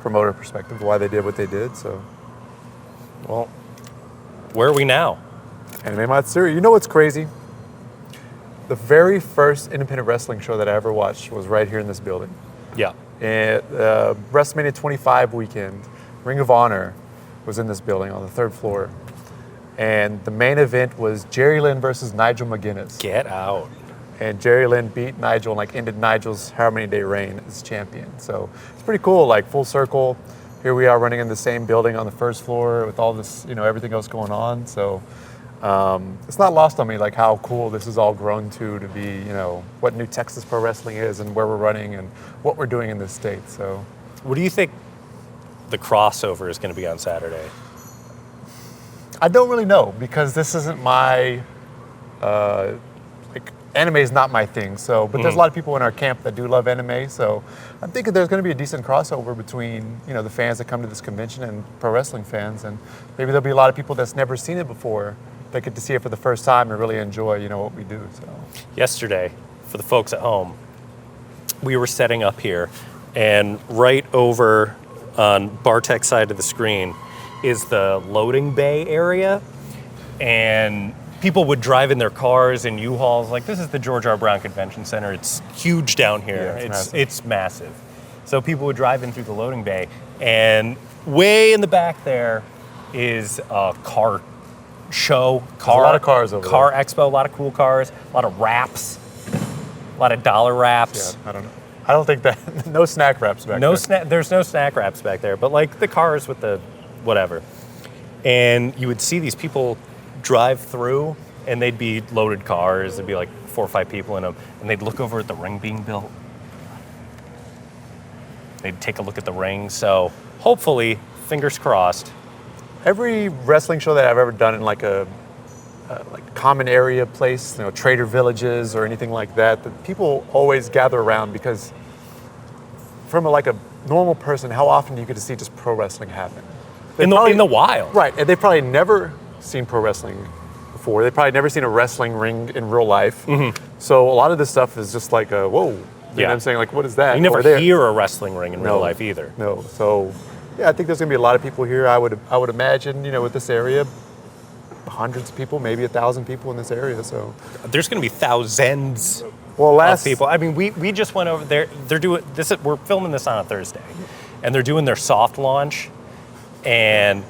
promoter perspective, why they did what they did. So, Well, where are we now? Anime Matsuri. You know what's crazy? The very first independent wrestling show that I ever watched was right here in this building. Yeah. And WrestleMania 25 weekend, Ring of Honor was in this building on the 3rd floor. And the main event was Jerry Lynn versus Nigel McGuinness. Get out. And Jerry Lynn beat Nigel and like ended Nigel's how many day reign as champion. So it's pretty cool, like full circle. Here we are running in the same building on the 1st floor with all this, everything else going on. So it's not lost on me like how cool this has all grown to be, what New Texas Pro Wrestling is and where we're running and what we're doing in this state. So What do you think the crossover is going to be on Saturday? I don't really know because this isn't my, anime is not my thing. So, but there's a lot of people in our camp that do love anime. So I'm thinking there's going to be a decent crossover between, the fans that come to this convention and pro wrestling fans. And maybe there'll be a lot of people that's never seen it before that get to see it for the first time and really enjoy, what we do. So Yesterday, for the folks at home, we were setting up here, and right over on Bartek's side of the screen is the loading bay area, and people would drive in their cars and U-Hauls. Like, this is the George R. Brown Convention Center. It's huge down here. Yeah, it's massive. So people would drive in through the loading bay, and way in the back there is a car show. There's a lot of cars over Car there. expo, a lot of cool cars, a lot of wraps, a lot of dollar wraps. yeah, I don't know. I don't think that, no snack wraps back there. There's no snack wraps back there, but like the cars with the whatever. And you would see these people drive through, and they'd be loaded cars. There'd be like 4 or 5 people in them, and they'd look over at the ring being built. They'd take a look at the ring. So hopefully, fingers crossed. Every wrestling show that I've ever done in like a common area place, trader villages or anything like that, that people always gather around because from a normal person, how often do you get to see just pro wrestling happen? In the wild. Right, and they've probably never seen pro wrestling before. They've probably never seen a wrestling ring in real life. Mm-hmm. So a lot of this stuff is just like, whoa. You know what I'm saying? Like, what is that? You never hear a wrestling ring in real life either. No, so yeah, I think there's going to be a lot of people here. I would imagine, with this area, hundreds of people, maybe 1,000 people in this area. So There's going to be thousands well, of people. I mean, we just went over there. They're doing this. We're filming this on a Thursday, and they're doing their soft launch, and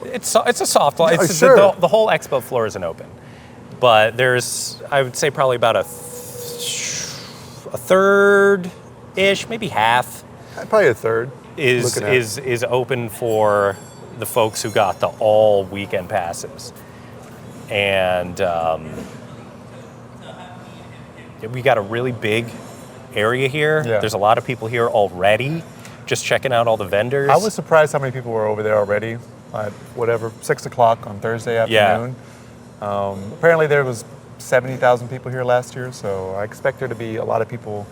it's a soft launch. Oh, sure. The whole expo floor isn't open, but there's, I would say, probably about a third-ish, maybe half. Probably a third. Is open for the folks who got the all weekend passes, and we got a really big area here. Yeah. There's a lot of people here already, just checking out all the vendors. I was surprised how many people were over there already at 6 o'clock on Thursday afternoon. Yeah. Apparently there was 70,000 people here last year, so I expect there to be a lot of people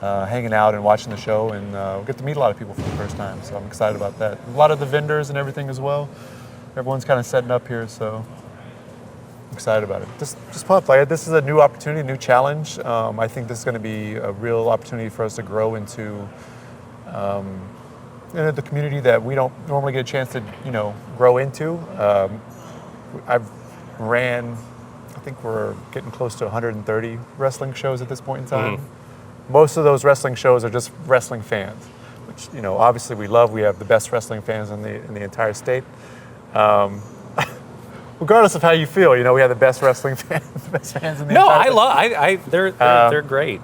hanging out and watching the show, and we'll get to meet a lot of people for the first time, so I'm excited about that. A lot of the vendors and everything as well. Everyone's kind of setting up here, so I'm excited about it. Just pumped. Like, this is a new opportunity, new challenge. I think this is going to be a real opportunity for us to grow into the community that we don't normally get a chance to, grow into. I've ran, I think we're getting close to 130 wrestling shows at this point in time. Mm-hmm. Most of those wrestling shows are just wrestling fans, which, obviously we love. We have the best wrestling fans in the entire state. Regardless of how you feel, we have the best wrestling fans, the best fans in the entire state. They're great.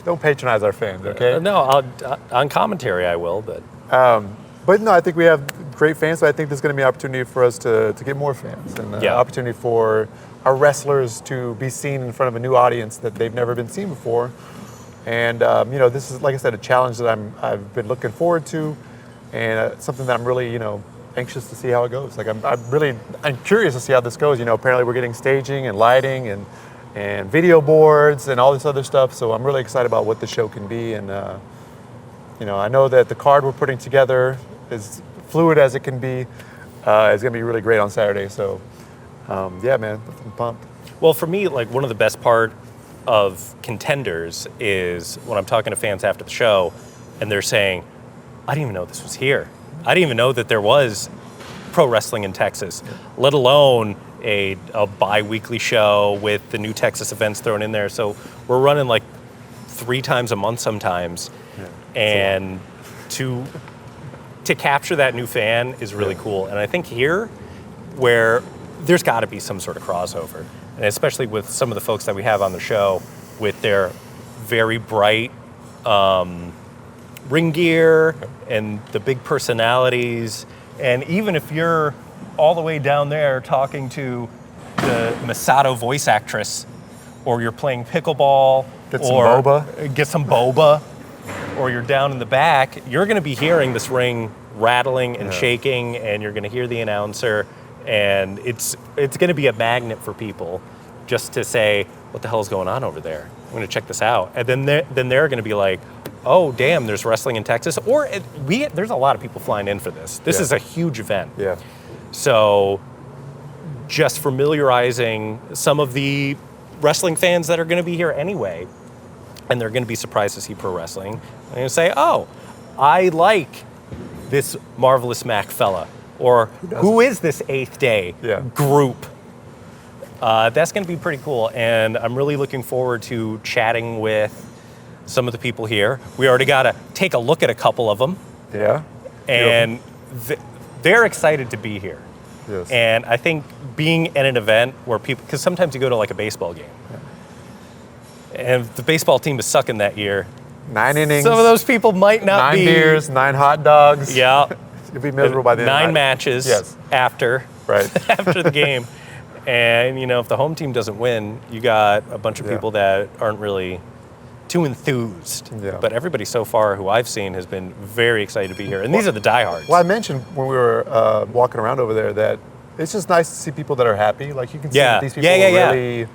Don't patronize our fans, okay? No, on commentary I will, but no, I think we have great fans, so I think there's going to be an opportunity for us to get more fans, and an opportunity for our wrestlers to be seen in front of a new audience that they've never been seen before. And this is, like I said, a challenge that I've been looking forward to, and something that I'm really anxious to see how it goes. Like I'm curious to see how this goes. Apparently we're getting staging and lighting and video boards and all this other stuff. So I'm really excited about what the show can be. And I know that the card we're putting together, as fluid as it can be, is going to be really great on Saturday. So yeah, man, I'm pumped. Well, for me, like, one of the best part of Contenders is when I'm talking to fans after the show, and they're saying, I didn't even know this was here. I didn't even know that there was pro wrestling in Texas, let alone a bi-weekly show with the new Texas events thrown in there. So we're running like 3 times a month sometimes. And to capture that new fan is really cool. And I think here, where there's got to be some sort of crossover, and especially with some of the folks that we have on the show with their very bright ring gear and the big personalities. And even if you're all the way down there talking to the Masato voice actress, or you're playing pickleball, get some boba, or you're down in the back, you're going to be hearing this ring rattling and shaking, and you're going to hear the announcer, and it's going to be a magnet for people just to say, what the hell is going on over there? I'm going to check this out. And then they're going to be like, oh, damn, there's wrestling in Texas. Or there's a lot of people flying in for this. This is a huge event. Yeah. So just familiarizing some of the wrestling fans that are going to be here anyway, and they're going to be surprised to see pro wrestling. They're going to say, oh, I like this Marvelous Mac fella. Or who is this Eighth Day group? That's going to be pretty cool. And I'm really looking forward to chatting with some of the people here. We already got to take a look at a couple of them. Yeah. And they're excited to be here. Yes. And I think being at an event where people, because sometimes you go to like a baseball game, and if the baseball team is sucking that year, 9 innings. Some of those people might not 9 be. 9 beers, 9 hot dogs. Yeah. You'll be miserable by the end of the 9 night. matches after. Right. After the game. And, if the home team doesn't win, you got a bunch of people that aren't really too enthused. Yeah. But everybody so far who I've seen has been very excited to be here. And these are the diehards. Well, I mentioned when we were walking around over there that it's just nice to see people that are happy. Like, you can see that these people are really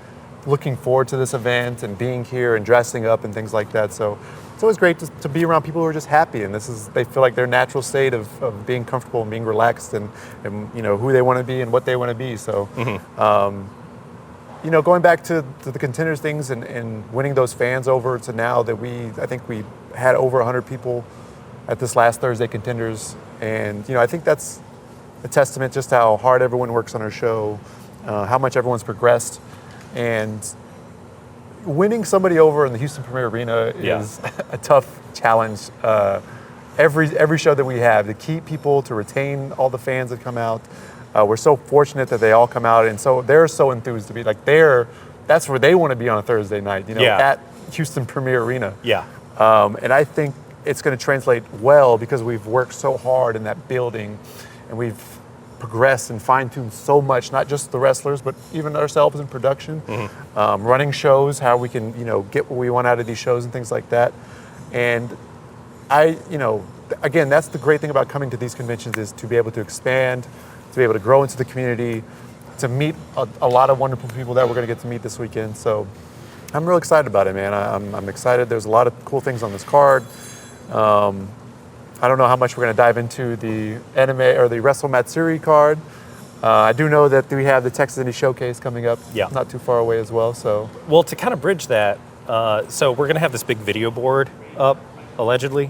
looking forward to this event and being here and dressing up and things like that. So it's always great to be around people who are just happy, and they feel like their natural state of being comfortable and being relaxed and who they want to be and what they want to be. So, going back to the contenders things and winning those fans over to now that I think we had over 100 people at this last Thursday contenders, and I think that's a testament just how hard everyone works on our show, how much everyone's progressed, and winning somebody over in the Houston Premier Arena is a tough challenge. Every show that we have, to keep people, to retain all the fans that come out. We're so fortunate that they all come out, and so they're so enthused to be like that's where they want to be on a Thursday night, at Houston Premier Arena. Yeah. And I think it's going to translate well because we've worked so hard in that building, and we've progressed and fine-tuned so much, not just the wrestlers, but even ourselves in production, running shows, how we can, get what we want out of these shows and things like that. And again, that's the great thing about coming to these conventions, is to be able to expand, to be able to grow into the community, to meet a lot of wonderful people that we're going to get to meet this weekend. So I'm real excited about it, man. I'm excited. There's a lot of cool things on this card. I don't know how much we're going to dive into the Anime or the Wrestle Matsuri card. I do know that we have the Texas Indie Showcase coming up not too far away as well. So, well, to kind of bridge that, so we're going to have this big video board up, allegedly.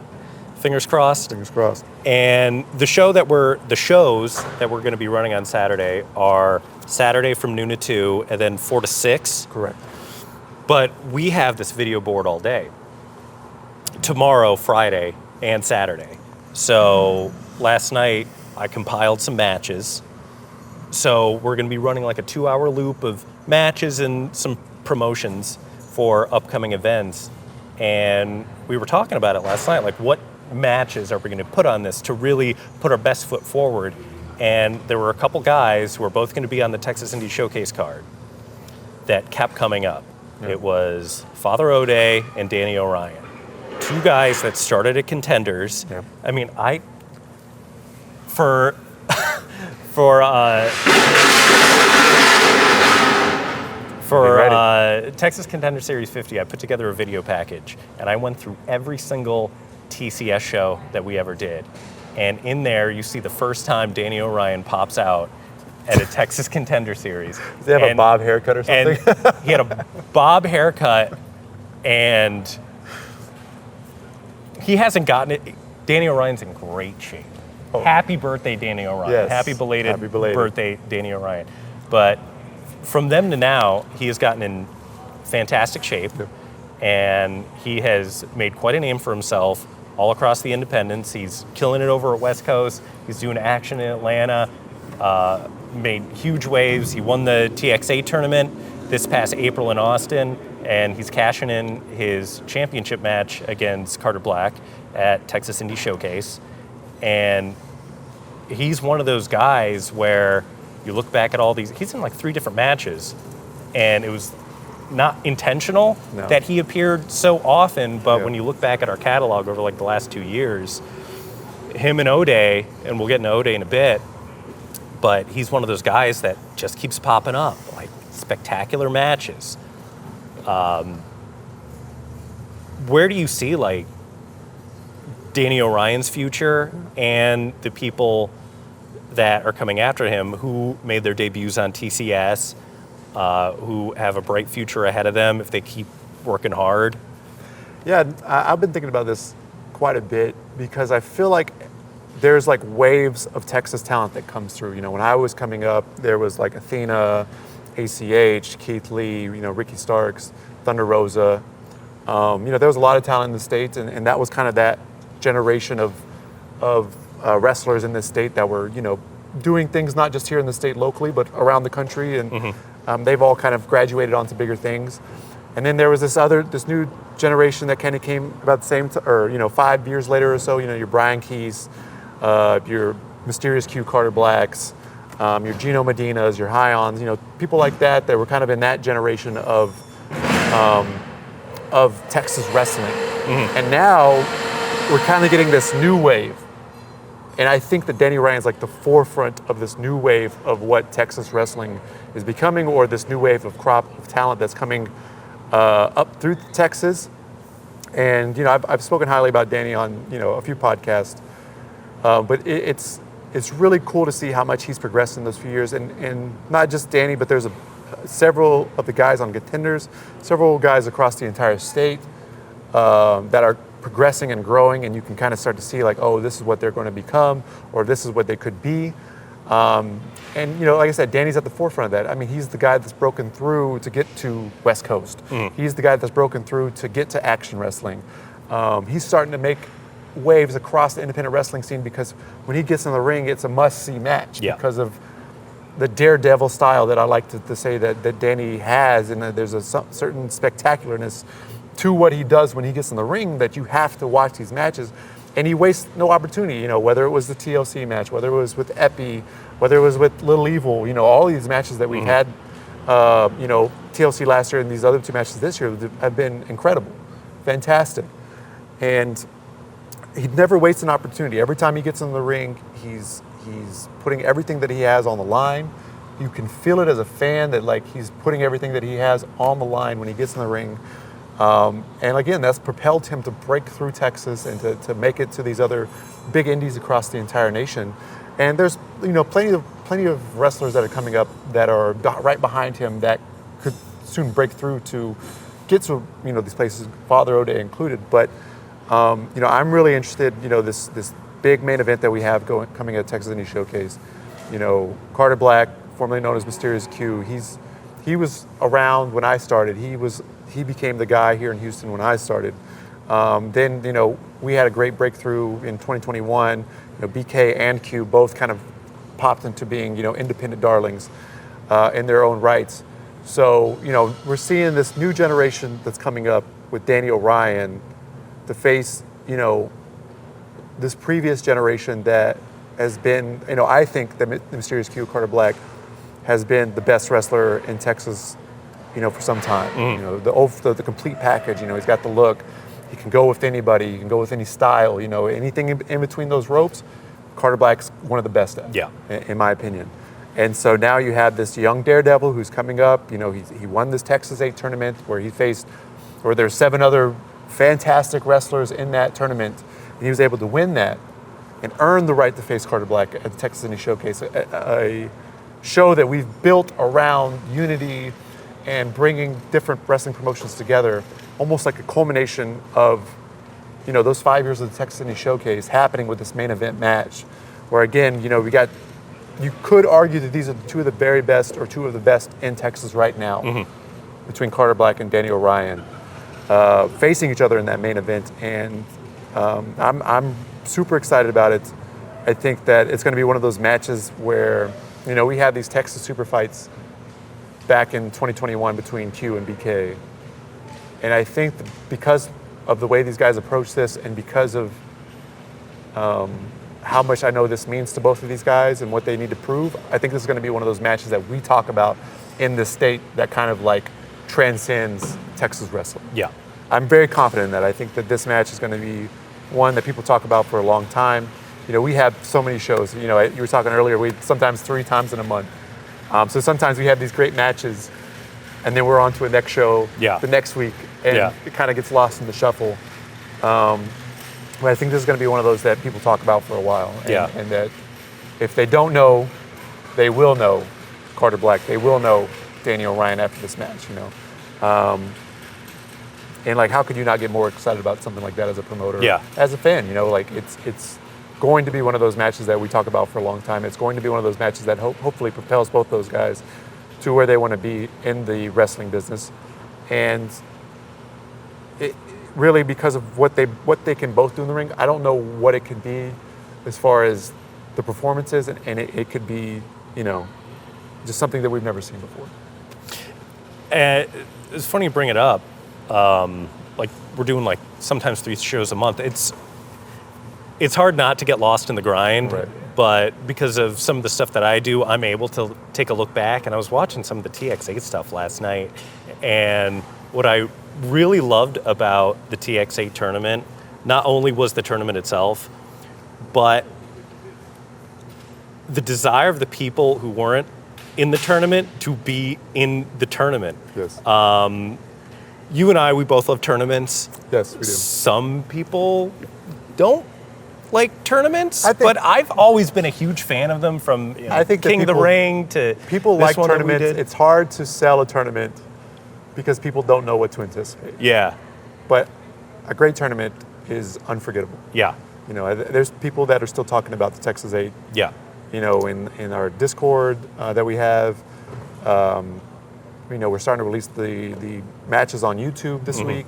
Fingers crossed. Fingers crossed. And the shows that we're going to be running on Saturday are Saturday from noon to 2, and then 4 to 6. Correct. But we have this video board all day. Tomorrow, Friday, and Saturday. So last night I compiled some matches. So we're going to be running like a 2-hour loop of matches and some promotions for upcoming events. And we were talking about it last night, like what matches are we going to put on this to really put our best foot forward. And there were a couple guys who are both going to be on the Texas Indie Showcase card that kept coming up. It was Father O'Day and Danny O'Ryan. 2 guys that started at Contenders. Yeah. I mean, for Texas Contender Series 50, I put together a video package, and I went through every single TCS show that we ever did. And in there, you see the first time Danny O'Ryan pops out at a Texas Contender Series. Does he have a bob haircut or something? And he had a bob haircut, and he hasn't gotten it. Danny O'Ryan's in great shape. Oh. Happy birthday, Danny O'Ryan. Yes. Happy belated birthday, Danny O'Ryan. But from then to now, he has gotten in fantastic shape, and he has made quite a name for himself all across the independents. He's killing it over at West Coast. He's doing action in Atlanta, made huge waves. He won the TXA tournament this past April in Austin, and he's cashing in his championship match against Carter Black at Texas Indie Showcase. And he's one of those guys where you look back at all these, he's in like 3 different matches, and it was not intentional that he appeared so often, but when you look back at our catalog over like the last 2 years, him and O'Day, and we'll get into O'Day in a bit, but he's one of those guys that just keeps popping up, like spectacular matches. Where do you see like Danny O'Ryan's future and the people that are coming after him who made their debuts on TCS, who have a bright future ahead of them if they keep working hard? Yeah, I've been thinking about this quite a bit because I feel like there's like waves of Texas talent that comes through. You know, when I was coming up, there was like Athena, ACH, Keith Lee, you know, Ricky Starks, Thunder Rosa. You know, there was a lot of talent in the States, and that was kind of that generation of wrestlers in this state that were, you know, doing things not just here in the state locally, but around the country, and they've all kind of graduated onto bigger things. And then there was this new generation that kind of came about the same, or you know, 5 years later or so. You know, your Brian Keys, your Mysterious Q Carter Blacks, your Gino Medinas, your Hions. You know, people like that were kind of in that generation of Texas wrestling. And now we're kind of getting this new wave. And I think that Danny Ryan's like the forefront of this new wave of what Texas wrestling is becoming, or this new wave of crop of talent that's coming up through Texas. And, you know, I've spoken highly about Danny on, you know, a few podcasts, but it's really cool to see how much he's progressed in those few years. And not just Danny, but there's several of the guys on Contenders, several guys across the entire state that are progressing and growing, and you can kind of start to see like, oh, this is what they're going to become, or this is what they could be. And, you know, like I said, Danny's at the forefront of that. I mean, he's the guy that's broken through to get to West Coast. He's the guy that's broken through to get to action wrestling. He's starting to make waves across the independent wrestling scene because when he gets in the ring, it's a must-see match because of the daredevil style that I like to say that Danny has, and there's a certain spectacularness to what he does when he gets in the ring that you have to watch these matches. And he wastes no opportunity, you know, whether it was the TLC match, whether it was with Epi, whether it was with Little Evil, you know, all these matches that we had, you know, TLC last year and these other 2 matches this year have been incredible, fantastic. And he never wastes an opportunity. Every time he gets in the ring, he's putting everything that he has on the line. You can feel it as a fan that like he's putting everything that he has on the line when he gets in the ring. And again, that's propelled him to break through Texas and to make it to these other big indies across the entire nation. And there's, you know, plenty of wrestlers that are coming up that are right behind him that could soon break through to get to, you know, these places, Father O'Day included. But you know, I'm really interested. You know, this big main event that we have coming at Texas Indie Showcase. You know, Carter Black, formerly known as Mysterious Q. He was around when I started. He became the guy here in Houston when I started. Then, you know, we had a great breakthrough in 2021. You know, BK and Q both kind of popped into being, you know, independent darlings in their own rights. So, you know, we're seeing this new generation that's coming up with Danny O'Ryan to face, you know, this previous generation that has been, you know, I think the Mysterious Q, Carter Black, has been the best wrestler in Texas, you know, for some time. You know, the complete package. You know, he's got the look. He can go with anybody. He can go with any style. You know, anything in between those ropes, Carter Black's one of the best at. In my opinion. And so now you have this young daredevil who's coming up. You know, he won this Texas 8 tournament where there's 7 other fantastic wrestlers in that tournament, and he was able to win that and earn the right to face Carter Black at the Texas Indie Showcase, a show that we've built around unity and bringing different wrestling promotions together, almost like a culmination of those 5 years of the Texas Indie Showcase happening with this main event match, where again, you could argue that these are two of the very best or two of the best in Texas right now, between Carter Black and Danny O'Ryan, facing each other in that main event. And I'm super excited about it. I think that it's going to be one of those matches where, we had these Texas super fights back in 2021 between Q and BK. And I think that because of the way these guys approach this and because of how much I know this means to both of these guys and what they need to prove, I think this is going to be one of those matches that we talk about in this state that kind of like transcends Texas wrestling. Yeah. I'm very confident in that. I think that this match is going to be one that people talk about for a long time. We have so many shows. You were talking earlier, we sometimes 3 times in a month. So sometimes we have these great matches, and then we're on to a next show the next week, and it kind of gets lost in the shuffle. But I think this is going to be one of those that people talk about for a while. And that if they don't know, they will know Carter Black. They will know Danny O'Ryan after this match, And like, how could you not get more excited about something like that as a promoter? Yeah. As a fan, like it's going to be one of those matches that we talk about for a long time. It's going to be one of those matches that hopefully propels both those guys to where they want to be in the wrestling business. And it really, because of what they can both do in the ring, I don't know what it could be as far as the performances, and it could be, just something that we've never seen before. It's funny you bring it up. Like we're doing like sometimes 3 shows a month. It's hard not to get lost in the grind, right. But because of some of the stuff that I do, I'm able to take a look back. And I was watching some of the TX8 stuff last night, and what I really loved about the TX8 tournament, not only was the tournament itself, but the desire of the people who weren't in the tournament to be in the tournament. Yes. You and I, we both love tournaments. Yes, we do. Some people don't like tournaments, but I've always been a huge fan of them, from I think King of the Ring to people this like one tournaments. that we did. It's hard to sell a tournament because people don't know what to anticipate. Yeah. But a great tournament is unforgettable. Yeah. There's people that are still talking about the Texas 8. Yeah. In our Discord that we have. We're starting to release the matches on YouTube this week,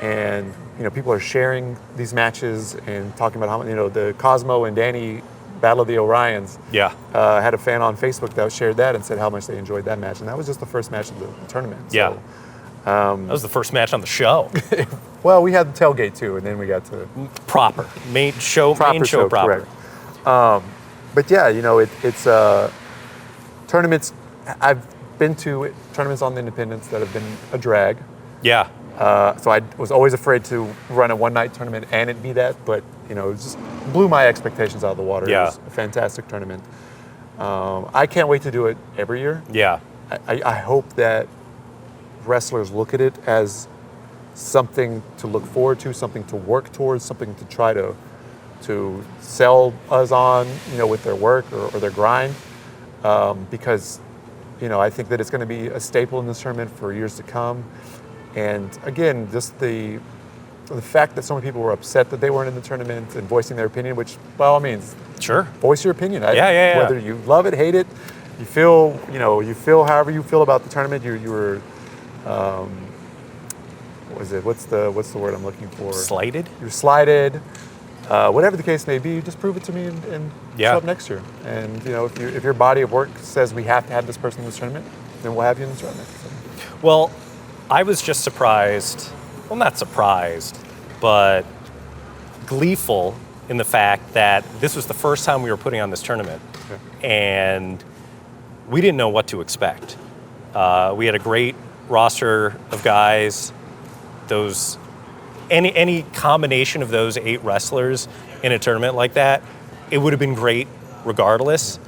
and people are sharing these matches and talking about how the Cosmo and Danny Battle of the Orions. Yeah. Had a fan on Facebook that shared that and said how much they enjoyed that match, and that was just the first match of the tournament. Yeah. So, that was the first match on the show. well, we had the tailgate too, and then we got to proper main show proper. Correct. But yeah, it's tournaments. I've been to tournaments on the independents that have been a drag. Yeah. So I was always afraid to run a one-night tournament and it be that, but it just blew my expectations out of the water. Yeah. It was a fantastic tournament. I can't wait to do it every year. Yeah. I hope that wrestlers look at it as something to look forward to, something to work towards, something to try to sell us on, with their work or their grind, because I think that it's going to be a staple in this tournament for years to come. And again, just the fact that so many people were upset that they weren't in the tournament and voicing their opinion, which by all means, sure, voice your opinion. Yeah. Whether you love it, hate it, you feel however you feel about the tournament. You were, what is it? What's the word I'm looking for? Slighted. You're slighted. Whatever the case may be, just prove it to me and show up next year. And if your body of work says we have to have this person in this tournament, then we'll have you in the tournament. So. Well, I was just surprised. Well, not surprised, but gleeful in the fact that this was the first time we were putting on this tournament, and we didn't know what to expect. We had a great roster of guys. Any combination of those 8 wrestlers in a tournament like that, it would have been great regardless.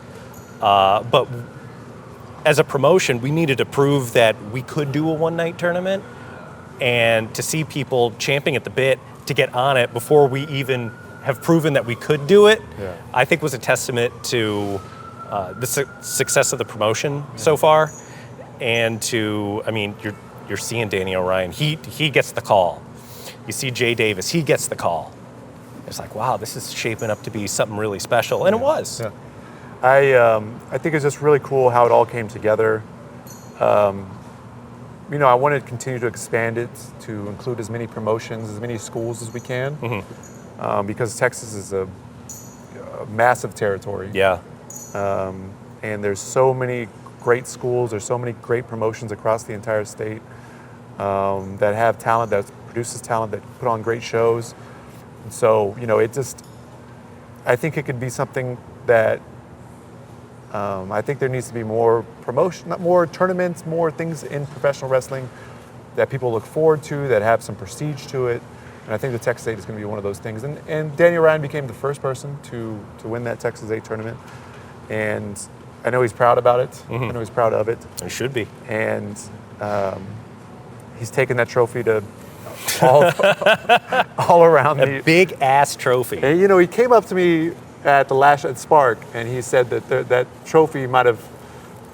But as a promotion, we needed to prove that we could do a one-night tournament, and to see people champing at the bit to get on it before we even have proven that we could do it, I think was a testament to the success of the promotion so far. And you're seeing Danny O'Ryan. He gets the call. You see Jay Davis, he gets the call. It's like, wow, this is shaping up to be something really special, and it was. Yeah. I think it's just really cool how it all came together. I want to continue to expand it to include as many promotions, as many schools as we can, because Texas is a massive territory. Yeah. And there's so many great schools, there's so many great promotions across the entire state that have talent, that produces talent, that put on great shows. And so, I think it could be something that I think there needs to be more promotion, more tournaments, more things in professional wrestling that people look forward to, that have some prestige to it. And I think the Texas 8 is going to be one of those things. And Daniel Ryan became the first person to win that Texas 8 tournament. And I know he's proud about it. I know he's proud of it. He should be. And he's taken that trophy to all around the big ass trophy. And he came up to me at the last at Spark, and he said that that trophy might have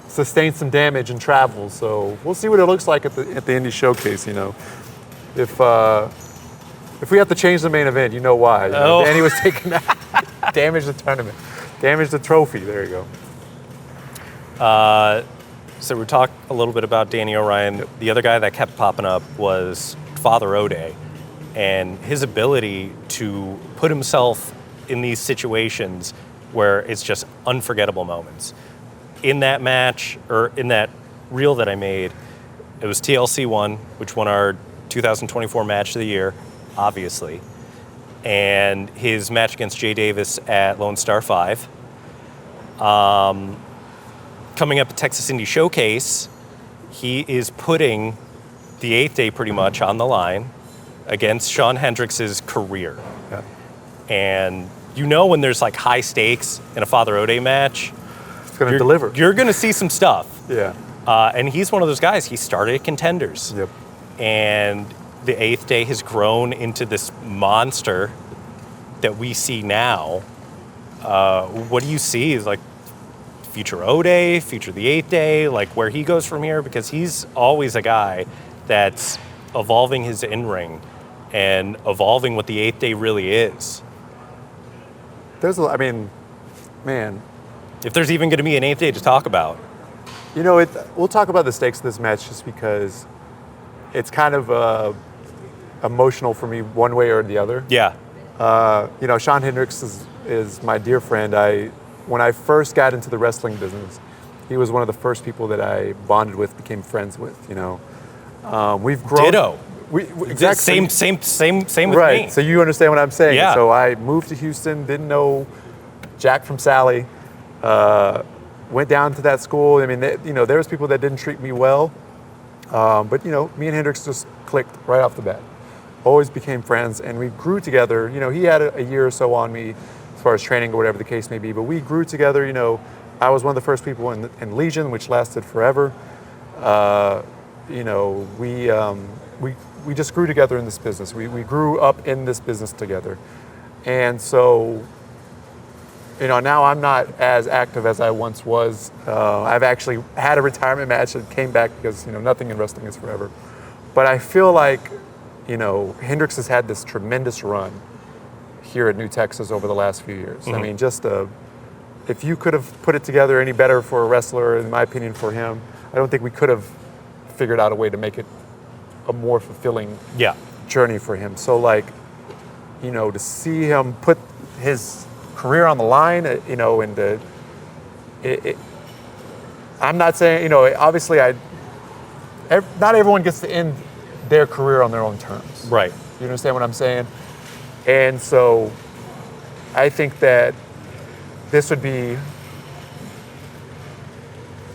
sustained some damage in travel. So we'll see what it looks like at the Indie Showcase. If we have to change the main event, you know why. Danny was taking that, damaged the tournament, damaged the trophy. There you go. So we talked a little bit about Danny O'Ryan. Yep. The other guy that kept popping up was Father O'Day, and his ability to put himself in these situations where it's just unforgettable moments. In that match, or in that reel that I made, it was TLC 1, which won our 2024 Match of the Year, obviously, and his match against Jay Davis at Lone Star 5. Coming up at Texas Indie Showcase, he is putting the 8th day pretty much on the line against Shawn Hendricks' career. Yeah. And when there's like high stakes in a Father O'Day match, it's going to deliver. You're going to see some stuff. Yeah. And he's one of those guys. He started at Contenders. Yep. And the 8th day has grown into this monster that we see now. What do you see? Is like future O'Day, future the 8th day, like where he goes from here? Because he's always a guy that's evolving his in-ring and evolving what the 8th day really is. Man. If there's even going to be an 8th day to talk about. We'll talk about the stakes of this match just because it's kind of emotional for me one way or the other. Yeah. Shawn Hendricks is my dear friend. When I first got into the wrestling business, he was one of the first people that I bonded with, became friends with. We've grown. Ditto. Exactly. Same with me. Right. So you understand what I'm saying. Yeah. So I moved to Houston, didn't know Jack from Sally. Went down to that school. There was people that didn't treat me well. But me and Hendricks just clicked right off the bat. Always became friends, and we grew together. He had a year or so on me as far as training or whatever the case may be, but we grew together. I was one of the first people in Legion, which lasted forever. We just grew together in this business. We grew up in this business together. And so, now I'm not as active as I once was. I've actually had a retirement match and came back because, nothing in wrestling is forever. But I feel like, Hendricks has had this tremendous run here at New Texas over the last few years. Mm-hmm. If you could have put it together any better for a wrestler, in my opinion, for him, I don't think we could have figured out a way to make it a more fulfilling journey for him. So, to see him put his career on the line, I'm not saying, obviously not everyone gets to end their career on their own terms. Right. You understand what I'm saying? And so I think that this would be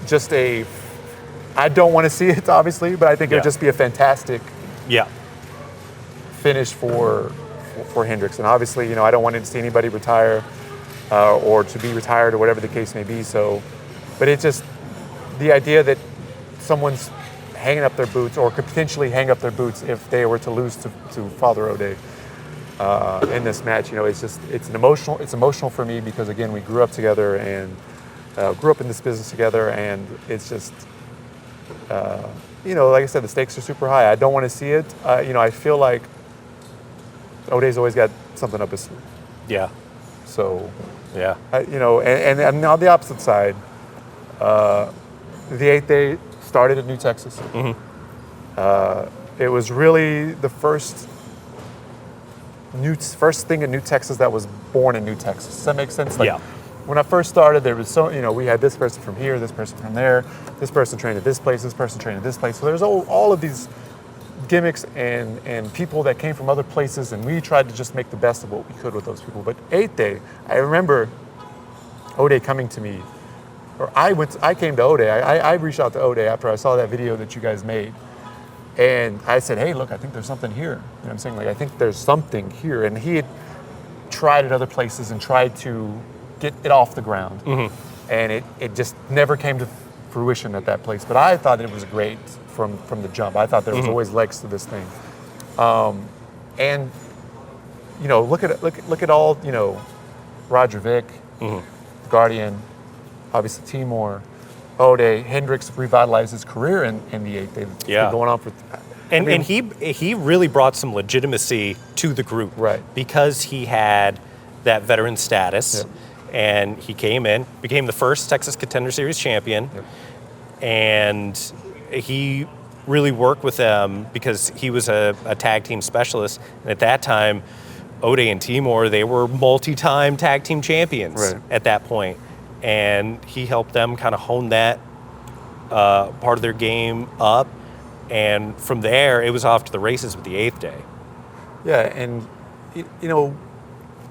just I don't want to see it, obviously, but I think it would just be a fantastic finish for Hendricks. And obviously, I don't want to see anybody retire or to be retired or whatever the case may be. So, but it's just the idea that someone's hanging up their boots or could potentially hang up their boots if they were to lose to Father O'Day in this match. It's emotional for me because, again, we grew up together and grew up in this business together, and it's just, like I said, the stakes are super high. I don't want to see it. I feel like O'Day's always got something up his sleeve. Yeah. So, Yeah. and on the opposite side, the 8th Day started at New Texas. It was really the first thing in New Texas that was born in New Texas. Does that make sense? Like, when I first started, there was we had this person from here, this person from there, this person trained at this place, this person trained at this place. So there's all of these gimmicks and people that came from other places, and we tried to just make the best of what we could with those people. But 8th Day, I remember O'Day coming to me, or I came to O'Day. I reached out to O'Day after I saw that video that you guys made. And I said, hey, look, I think there's something here. You know what I'm saying? Like, I think there's something here. And he had tried at other places and tried to get it off the ground. And it just never came to fruition at that place. But I thought it was great from the jump. I thought there was always legs to this thing. And, look at all, Roger Vick, Guardian, obviously Timor, O'Day, Hendricks revitalized his career in the 8th Day. It's been going on for. And he really brought some legitimacy to the group, right? Because he had that veteran status, and he came in, became the first Texas Contender Series champion, and he really worked with them because he was a tag team specialist. And at that time, O'Day and Timor, they were multi-time tag team champions at that point. And he helped them kind of hone that part of their game up. And from there, it was off to the races with the 8th Day. Yeah, and,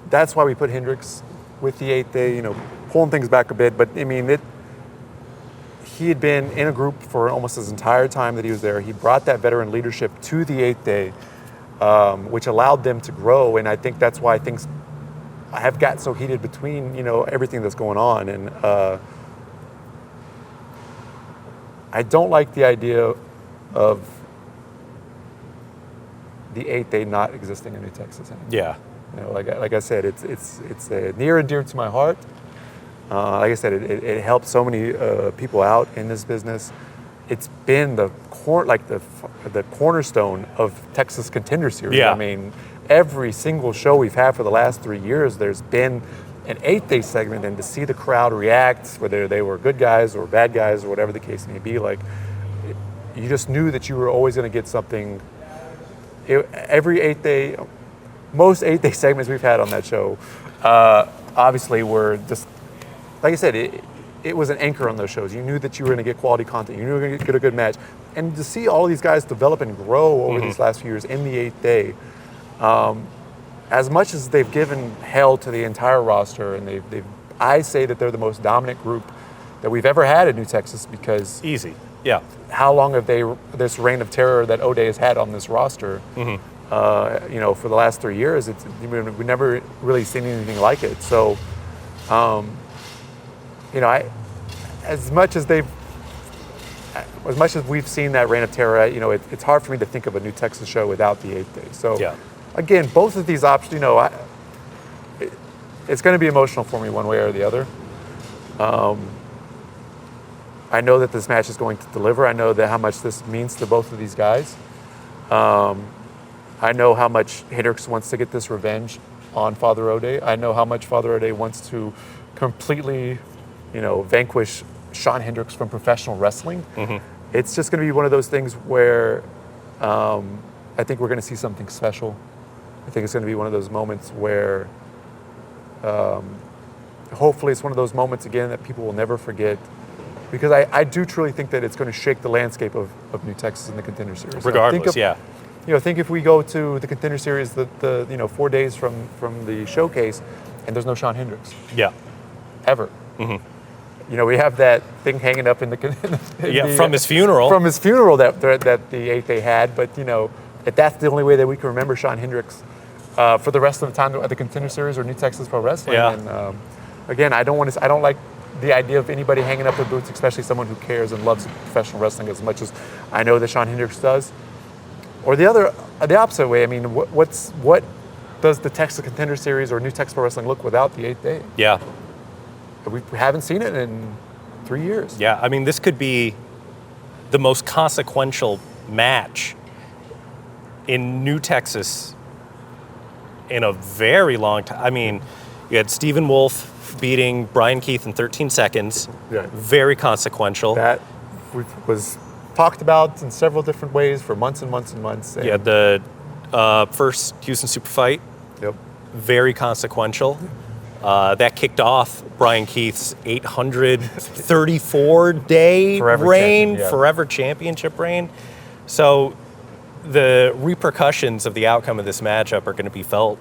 that's why we put Hendricks with the 8th Day, pulling things back a bit. But, I mean, he had been in a group for almost his entire time that he was there. He brought that veteran leadership to the 8th Day, which allowed them to grow. And I think that's why things have got so heated between, everything that's going on. And I don't like the idea of the 8th Day not existing in New Texas anymore. Yeah. Like I said, it's near and dear to my heart. Like I said, it helped so many people out in this business. It's been the cornerstone of Texas Contender Series. Yeah. I mean, every single show we've had for the last 3 years, there's been an 8th Day segment, and to see the crowd react, whether they were good guys or bad guys or whatever the case may be, you just knew that you were always going to get something. Every 8th Day, most 8th Day segments we've had on that show, obviously were just, like I said, it was an anchor on those shows. You knew that you were going to get quality content. You knew you were going to get a good match. And to see all these guys develop and grow over these last few years in the 8th Day, as much as they've given hell to the entire roster, and I say that they're the most dominant group that we've ever had in New Texas, because easy, yeah. How long have this reign of terror that O'Day has had on this roster? For the last 3 years, we've never really seen anything like it. So, as much as we've seen that reign of terror, it's hard for me to think of a New Texas show without the 8th Day. So, again, both of these options, it's going to be emotional for me one way or the other. I know that this match is going to deliver. I know that how much this means to both of these guys. I know how much Hendricks wants to get this revenge on Father O'Day. I know how much Father O'Day wants to completely, vanquish Sean Hendricks from professional wrestling. It's just going to be one of those things where I think we're going to see something special. I think it's going to be one of those moments where hopefully it's one of those moments, again, that people will never forget. Because I do truly think that it's going to shake the landscape of New Texas in the Contender Series. Regardless, think if we go to the Contender Series, the 4 days from the showcase, and there's no Sean Hendricks. Yeah. Ever. We have that thing hanging up from his funeral. From his funeral that the 8th Day had, but if that's the only way that we can remember Sean Hendricks for the rest of the time at the Contender Series or New Texas Pro Wrestling. Yeah. And again, I don't like the idea of anybody hanging up their boots, especially someone who cares and loves professional wrestling as much as I know that Sean Hendricks does. Or the opposite way. I mean, what does the Texas Contender Series or New Texas Pro Wrestling look without the 8th Day? Yeah. We haven't seen it in 3 years. Yeah, I mean, this could be the most consequential match in New Texas in a very long time. I mean, you had Stephen Wolf beating Brian Keith in 13 seconds. Yeah. Very consequential. That was talked about in several different ways for months and months and months. You had the first Houston Super Fight. Yep. Very consequential. That kicked off Brian Keith's 834-day forever championship reign. So the repercussions of the outcome of this matchup are going to be felt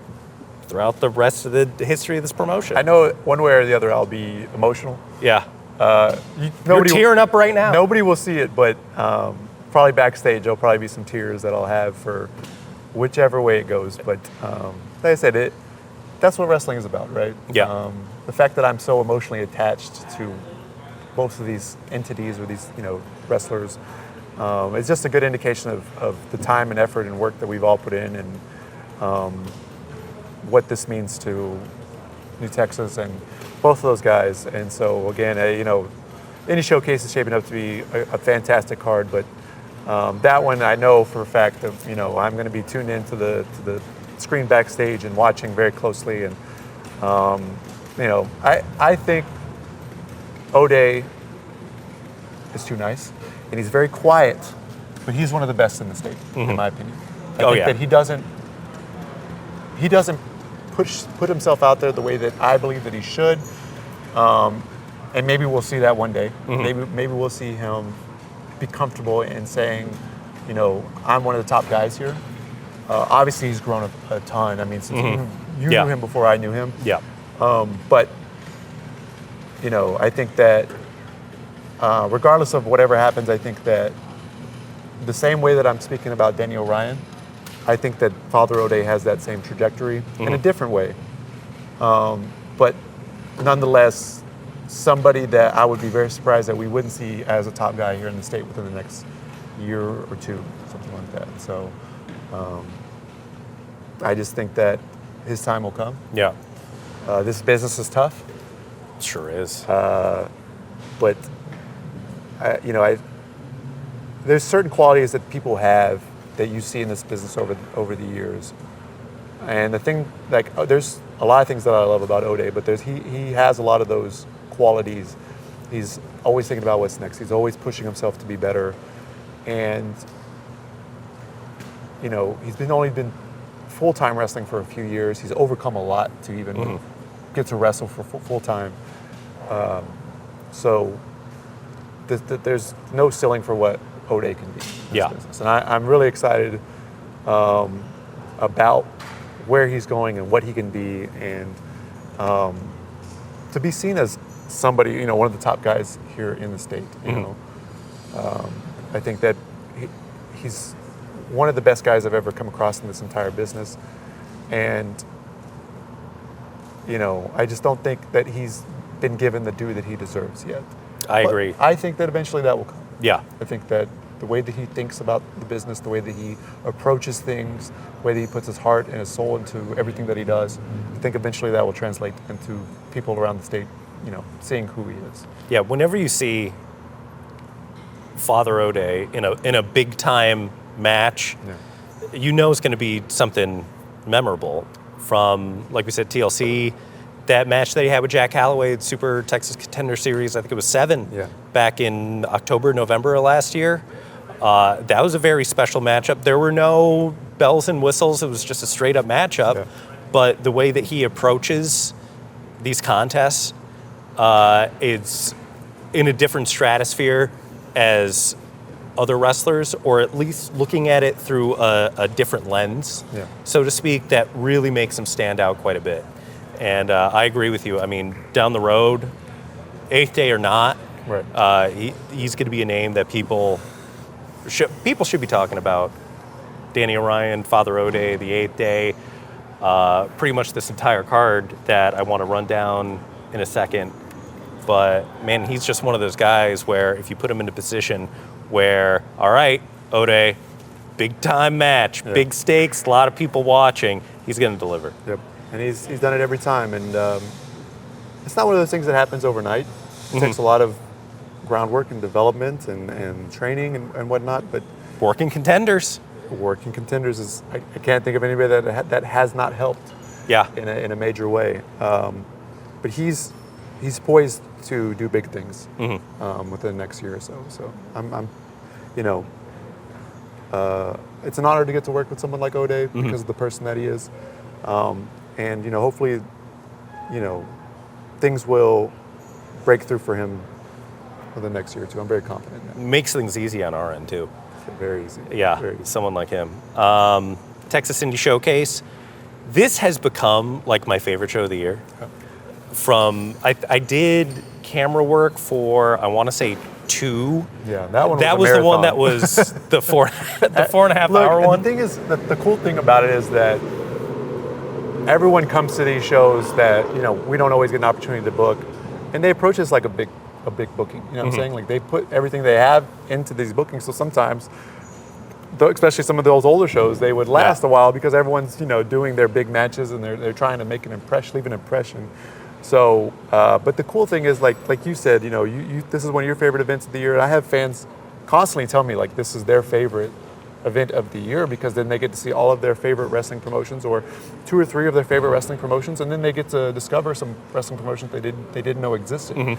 throughout the rest of the history of this promotion. I know one way or the other I'll be emotional. Yeah. You're tearing up right now. Nobody will see it, but probably backstage there'll probably be some tears that I'll have for whichever way it goes. But like I said, that's what wrestling is about, right? Yeah. The fact that I'm so emotionally attached to both of these entities or these wrestlers, it's just a good indication of the time and effort and work that we've all put in, and what this means to New Texas and both of those guys. And so again, any showcase is shaping up to be a fantastic card, but that one I know for a fact that I'm going to be tuned into the screen backstage and watching very closely. And I think O'Day is too nice, and he's very quiet, but he's one of the best in the state, in my opinion. I think that he doesn't put himself out there the way that I believe that he should. And maybe we'll see that one day. Maybe we'll see him be comfortable in saying, I'm one of the top guys here. Obviously, he's grown a ton. I mean, since you knew him before I knew him. Yeah. But I think that regardless of whatever happens, I think that the same way that I'm speaking about Danny O'Ryan, I think that Father O'Day has that same trajectory in a different way. But nonetheless, somebody that I would be very surprised that we wouldn't see as a top guy here in the state within the next year or two, something like that. So I just think that his time will come. Yeah. This business is tough. It sure is. But there's certain qualities that people have that you see in this business over the years. And the thing, there's a lot of things that I love about O'Day, but he has a lot of those qualities. He's always thinking about what's next. He's always pushing himself to be better. And, he's only been full-time wrestling for a few years. He's overcome a lot to even get to wrestle for full-time. So there's no ceiling for what O'Day can be in this business. And I'm really excited about where he's going and what he can be, and to be seen as somebody, one of the top guys here in the state. I think that he's one of the best guys I've ever come across in this entire business, and I just don't think that he's been given the due that he deserves yet. I agree. I think that eventually that will come. Yeah. I think that the way that he thinks about the business, the way that he approaches things, the way that he puts his heart and his soul into everything that he does, I think eventually that will translate into people around the state, seeing who he is. Yeah, whenever you see Father O'Day in a big time match, it's going to be something memorable. From, like we said, TLC, that match that he had with Jack Calloway at Super Texas Contender Series, I think it was 7, back in October, November of last year. That was a very special matchup. There were no bells and whistles. It was just a straight up matchup. Yeah. But the way that he approaches these contests, it's in a different stratosphere as other wrestlers, or at least looking at it through a different lens, so to speak, that really makes him stand out quite a bit. And I agree with you. I mean, down the road, 8th day or not, he's going to be a name that people should be talking about. Danny O'Ryan, Father O'Day, the 8th day, pretty much this entire card that I want to run down in a second. But man, he's just one of those guys where if you put him in a position where, all right, O'Day, big time match, big stakes, a lot of people watching, he's going to deliver. Yep. And he's done it every time. And it's not one of those things that happens overnight. It takes a lot of groundwork and development and training and whatnot. But working contenders is, I can't think of anybody that has not helped in a major way. But he's poised to do big things within the next year or so. So I'm it's an honor to get to work with someone like O'Day because of the person that he is, and hopefully, things will break through for him for the next year or two. I'm very confident in that. Makes things easy on our end too. Very easy. Yeah, very easy. Someone like him. Texas Indie Showcase. This has become like my favorite show of the year. I did camera work for, I want to say 2. Yeah, that one. That was the one that was the 4.5 hour one. The thing is, the cool thing about it is that everyone comes to these shows that we don't always get an opportunity to book, and they approach us like a big booking. You know what I'm saying? Like they put everything they have into these bookings. So sometimes, especially some of those older shows, they would last a while because everyone's doing their big matches and they're trying to make an impression, leave an impression. So, but the cool thing is, like you said, this is one of your favorite events of the year. And I have fans constantly tell me like this is their favorite event of the year because then they get to see all of their favorite wrestling promotions or 2 or 3 of their favorite wrestling promotions, and then they get to discover some wrestling promotions they didn't know existed.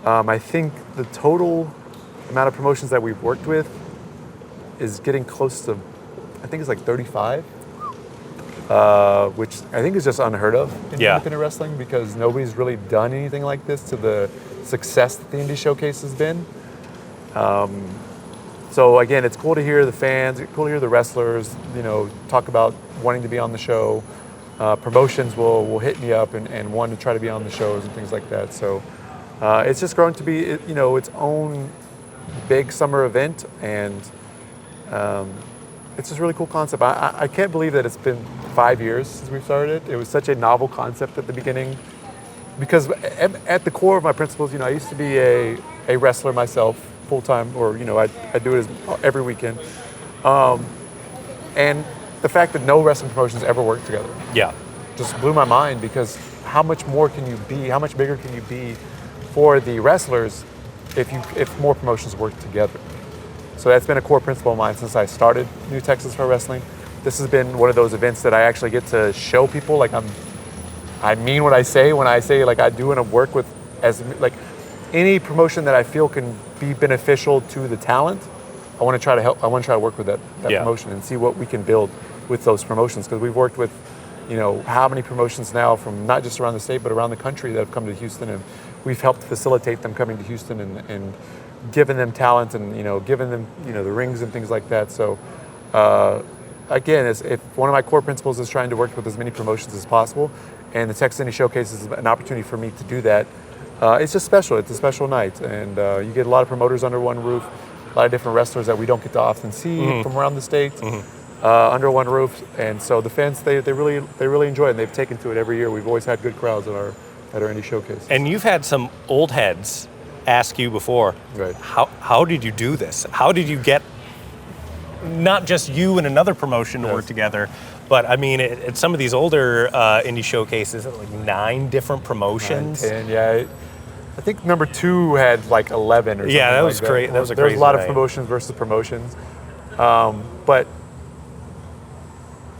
I think the total amount of promotions that we've worked with is getting close to, I think it's like 35. Which I think is just unheard of in independent wrestling because nobody's really done anything like this to the success that the Indie Showcase has been. So again, it's cool to hear the fans, it's cool to hear the wrestlers, talk about wanting to be on the show. Promotions will hit me up and want to try to be on the shows and things like that. So it's just grown to be, its own big summer event, and it's just a really cool concept. I can't believe that it's been 5 years since we started it. It was such a novel concept at the beginning because at the core of my principles, I used to be a wrestler myself full-time, or, I do it every weekend. And the fact that no wrestling promotions ever work together just blew my mind because how much more can you be, how much bigger can you be for the wrestlers if more promotions work together? So that's been a core principle of mine since I started New Texas Pro Wrestling. This has been one of those events that I actually get to show people like I mean what I say when I say like I do want to work with like any promotion that I feel can be beneficial to the talent. I want to try to help. I want to try to work with that promotion and see what we can build with those promotions, because we've worked with how many promotions now from not just around the state but around the country that have come to Houston, and we've helped facilitate them coming to Houston and giving them talent and giving them the rings and things like that. So again, if one of my core principles is trying to work with as many promotions as possible, and the Texas Indie Showcase is an opportunity for me to do that. It's just special. It's a special night, and you get a lot of promoters under one roof, a lot of different wrestlers that we don't get to often see from around the state under one roof. And so the fans they really enjoy it, and they've taken to it every year. We've always had good crowds at our Indie Showcase. And you've had some old heads ask you before, right? How did you do this? How did you get not just you and another promotion to work together, but I mean, at some of these older Indie Showcases, like 9 different promotions. 9, 10, I think number 2 had like 11 or something. Yeah, that was like great. That was a There's crazy a lot night. of promotions versus promotions, but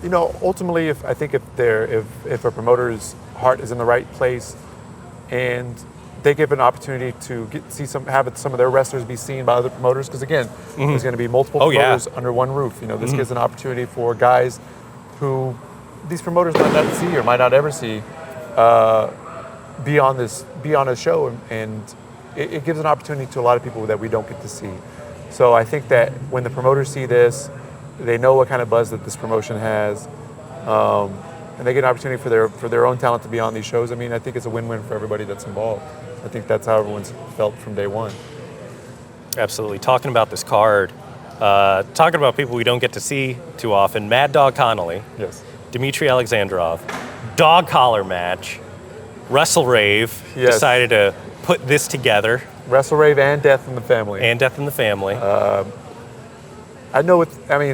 ultimately, if a promoter's heart is in the right place, and they give an opportunity to have some of their wrestlers be seen by other promoters, because again, there's going to be multiple promoters under one roof. This gives an opportunity for guys who these promoters might not see or might not ever see be on a show, and it gives an opportunity to a lot of people that we don't get to see. So I think that when the promoters see this, they know what kind of buzz that this promotion has, and they get an opportunity for their own talent to be on these shows. I mean, I think it's a win-win for everybody that's involved. I think that's how everyone's felt from day one. Absolutely. Talking about this card, talking about people we don't get to see too often, Mad Dog Connolly, yes, Dmitry Alexandrov, dog collar match, Wrestle Rave decided to put this together. Wrestle Rave and Death in the Family.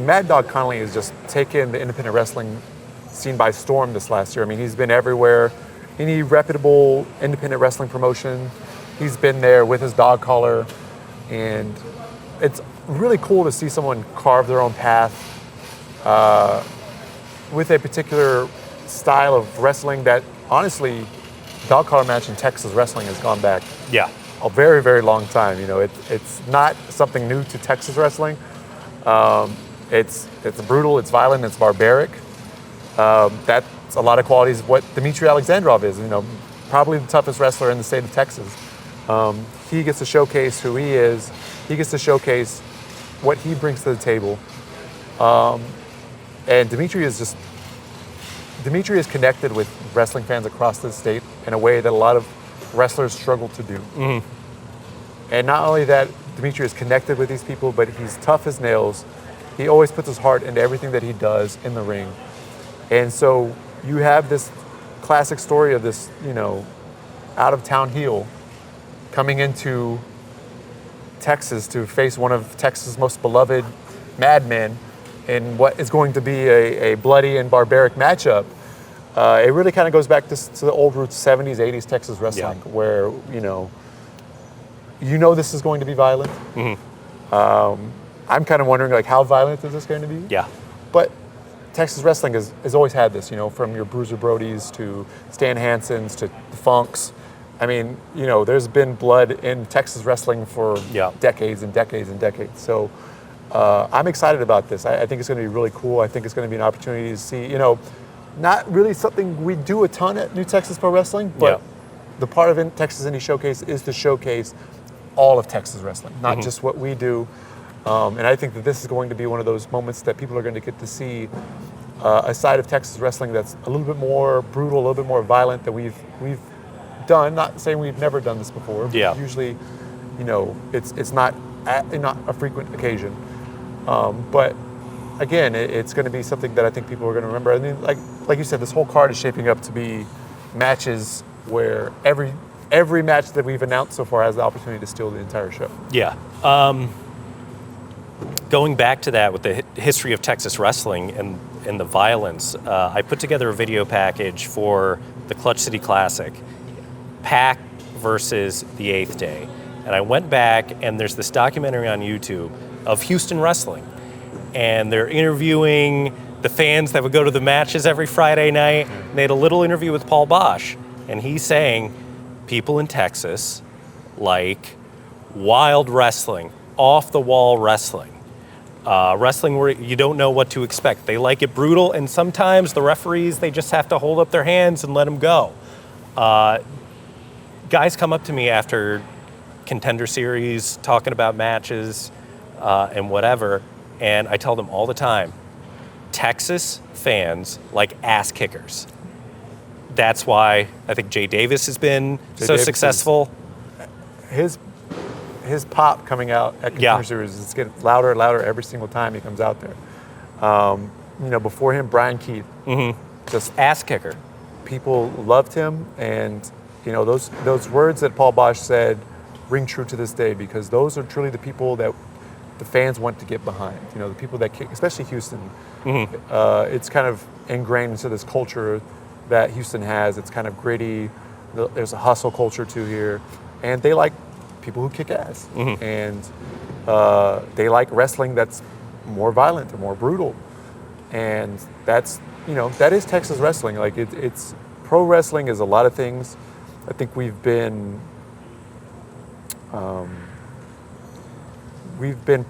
Mad Dog Connolly has just taken the independent wrestling scene by storm this last year. I mean, he's been everywhere. Any reputable independent wrestling promotion, he's been there with his dog collar, and it's really cool to see someone carve their own path with a particular style of wrestling that, honestly, dog collar match in Texas wrestling has gone back a very, very long time. You know, it's not something new to Texas wrestling. It's brutal, it's violent, it's barbaric. That's a lot of qualities of what Dmitry Alexandrov is. You know, probably the toughest wrestler in the state of Texas. He gets to showcase who he is. He gets to showcase what he brings to the table. And Dmitry is connected with wrestling fans across the state in a way that a lot of wrestlers struggle to do. And not only that, Dmitry is connected with these people, but he's tough as nails. He always puts his heart into everything that he does in the ring. And so you have this classic story of this, you know, out-of-town heel coming into Texas to face one of Texas' most beloved madmen in what is going to be a bloody and barbaric matchup. It really kind of goes back to the old roots, 70s, 80s Texas wrestling, where, you know this is going to be violent. I'm kind of wondering, like, how violent is this going to be? Yeah. But Texas wrestling has always had this, you know, from your Bruiser Brodies to Stan Hansens to the Funks. I mean, you know, there's been blood in Texas wrestling for decades and decades and decades. So I'm excited about this. I think it's going to be really cool. I think it's going to be an opportunity to see, you know, not really something we do a ton at New Texas Pro Wrestling, but the part of Texas Indie Showcase is to showcase all of Texas wrestling, not just what we do. And I think that this is going to be one of those moments that people are going to get to see a side of Texas wrestling that's a little bit more brutal, a little bit more violent than we've done. Not saying we've never done this before. But usually, you know, it's not a frequent occasion. But again, it's going to be something that I think people are going to remember. I mean, like you said, this whole card is shaping up to be matches where every match that we've announced so far has the opportunity to steal the entire show. Yeah. Going back to that with the history of Texas wrestling and the violence, I put together a video package for the Clutch City Classic, Pac versus the Eighth Day. And I went back, and there's this documentary on YouTube of Houston wrestling. And they're interviewing the fans that would go to the matches every Friday night. And they had a little interview with Paul Bosch. And he's saying people in Texas like wild wrestling, off-the-wall wrestling. Wrestling where you don't know what to expect. They like it brutal, and sometimes the referees, they just have to hold up their hands and let them go. Guys come up to me after Contender Series, talking about matches and whatever, and I tell them all the time, Texas fans like ass kickers. That's why I think Jay Davis has been so successful. His pop coming out at Contender Series is getting louder and louder every single time he comes out there. You know, before him, Brian Keith, just ass kicker. People loved him, and you know those words that Paul Bosch said ring true to this day, because those are truly the people that the fans want to get behind. You know, the people that kick, especially Houston. It's kind of ingrained into this culture that Houston has. It's kind of gritty. There's a hustle culture too here, and they like people who kick ass, and they like wrestling that's more violent and more brutal, and that is Texas wrestling. Like it's pro wrestling is a lot of things. I think we've been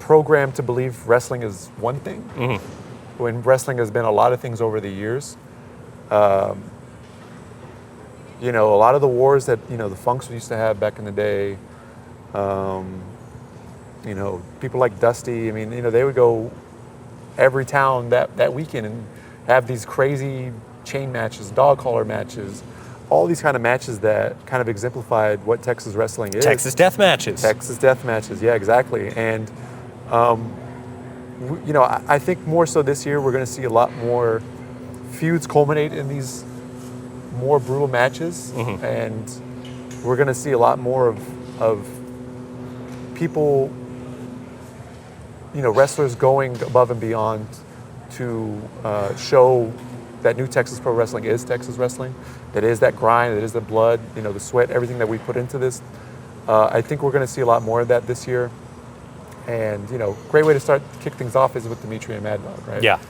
programmed to believe wrestling is one thing, when wrestling has been a lot of things over the years. You know, a lot of the wars that the Funks used to have back in the day. You know, people like Dusty, I mean, they would go every town that weekend and have these crazy chain matches, dog collar matches, all these kind of matches that kind of exemplified what Texas wrestling is. Texas death matches. Texas death matches, yeah, exactly. And, I think more so this year we're going to see a lot more feuds culminate in these more brutal matches, and we're going to see a lot more of people, wrestlers going above and beyond to show that New Texas Pro Wrestling is Texas wrestling. That is that grind, that is the blood, the sweat, everything that we put into this. I think we're going to see a lot more of that this year. And, great way to kick things off is with Dmitry and Mad Dog, right? Yeah.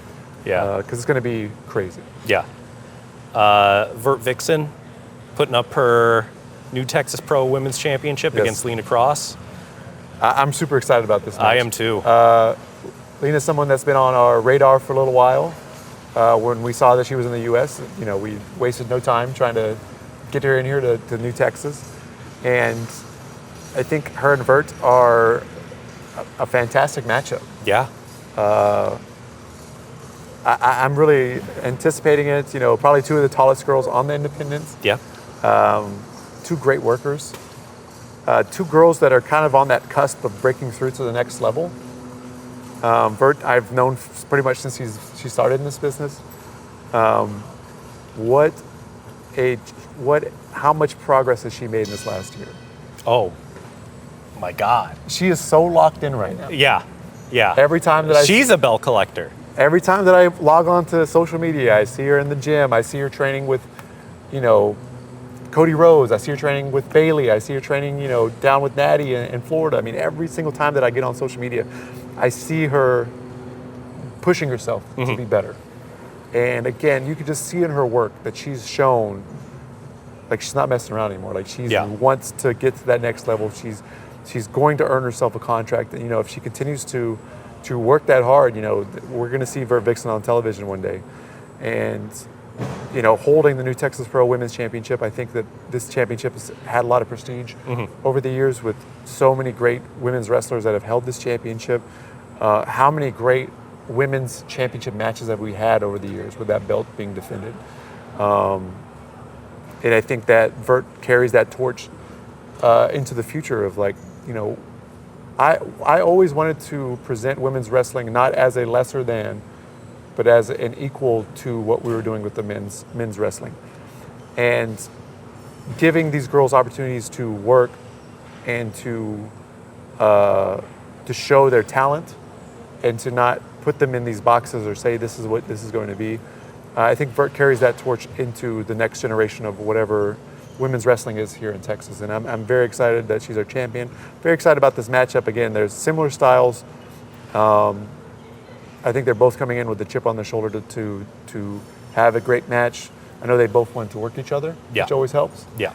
Because it's going to be crazy. Yeah. Vert Vixen putting up her new Texas Pro Women's Championship against Lena Cross. I'm super excited about this match. I am too. Lena's someone that's been on our radar for a little while. When we saw that she was in the U.S., we wasted no time trying to get her in here to New Texas. And I think her and Vert are a fantastic matchup. Yeah. I'm really anticipating it. Probably two of the tallest girls on the independents. Yeah. Two great workers. Two girls that are kind of on that cusp of breaking through to the next level. Vert, I've known pretty much since she started in this business. How much progress has she made in this last year? Oh, my God. She is so locked in right now. Yeah. Yeah. Every time that She's a bell collector. Every time that I log on to social media, I see her in the gym. I see her training with, Cody Rose. I see her training with Bailey. I see her training, down with Natty in Florida. I mean, every single time that I get on social media, I see her pushing herself to be better. And again, you can just see in her work that she's shown, like she's not messing around anymore. Like she wants to get to that next level. She's going to earn herself a contract. And, if she continues to work that hard, we're going to see Vert Vixen on television one day. And, holding the new Texas Pro Women's Championship, I think that this championship has had a lot of prestige over the years with so many great women's wrestlers that have held this championship. How many great women's championship matches have we had over the years with that belt being defended? And I think that Vert carries that torch into the future of I always wanted to present women's wrestling not as a lesser than, but as an equal to what we were doing with the men's wrestling. And giving these girls opportunities to work and to show their talent and to not put them in these boxes or say this is what this is going to be. I think Vert carries that torch into the next generation of whatever women's wrestling is here in Texas. And I'm very excited that she's our champion. Very excited about this matchup. Again, there's similar styles. I think they're both coming in with a chip on their shoulder to have a great match. I know they both want to work each other, which always helps. Yeah.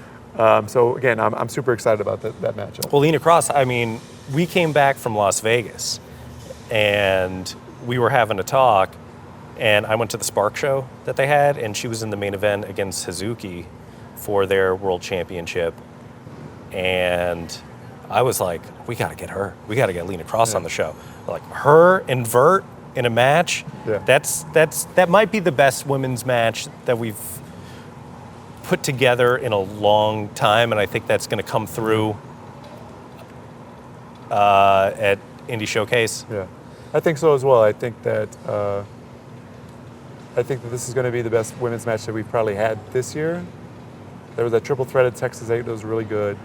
So again, I'm super excited about that matchup. Well, Lena Cross, we came back from Las Vegas and we were having a talk, and I went to the Spark show that they had, and she was in the main event against Hazuki for their world championship. And I was like, we got to get her. We got to get Lena Cross on the show. Like her and Vert in a match. Yeah. That might be the best women's match that we've put together in a long time, and I think that's going to come through at Indie Showcase. Yeah, I think so as well. I think that this is going to be the best women's match that we've probably had this year. There was that triple threat at Texas 8 that was really good.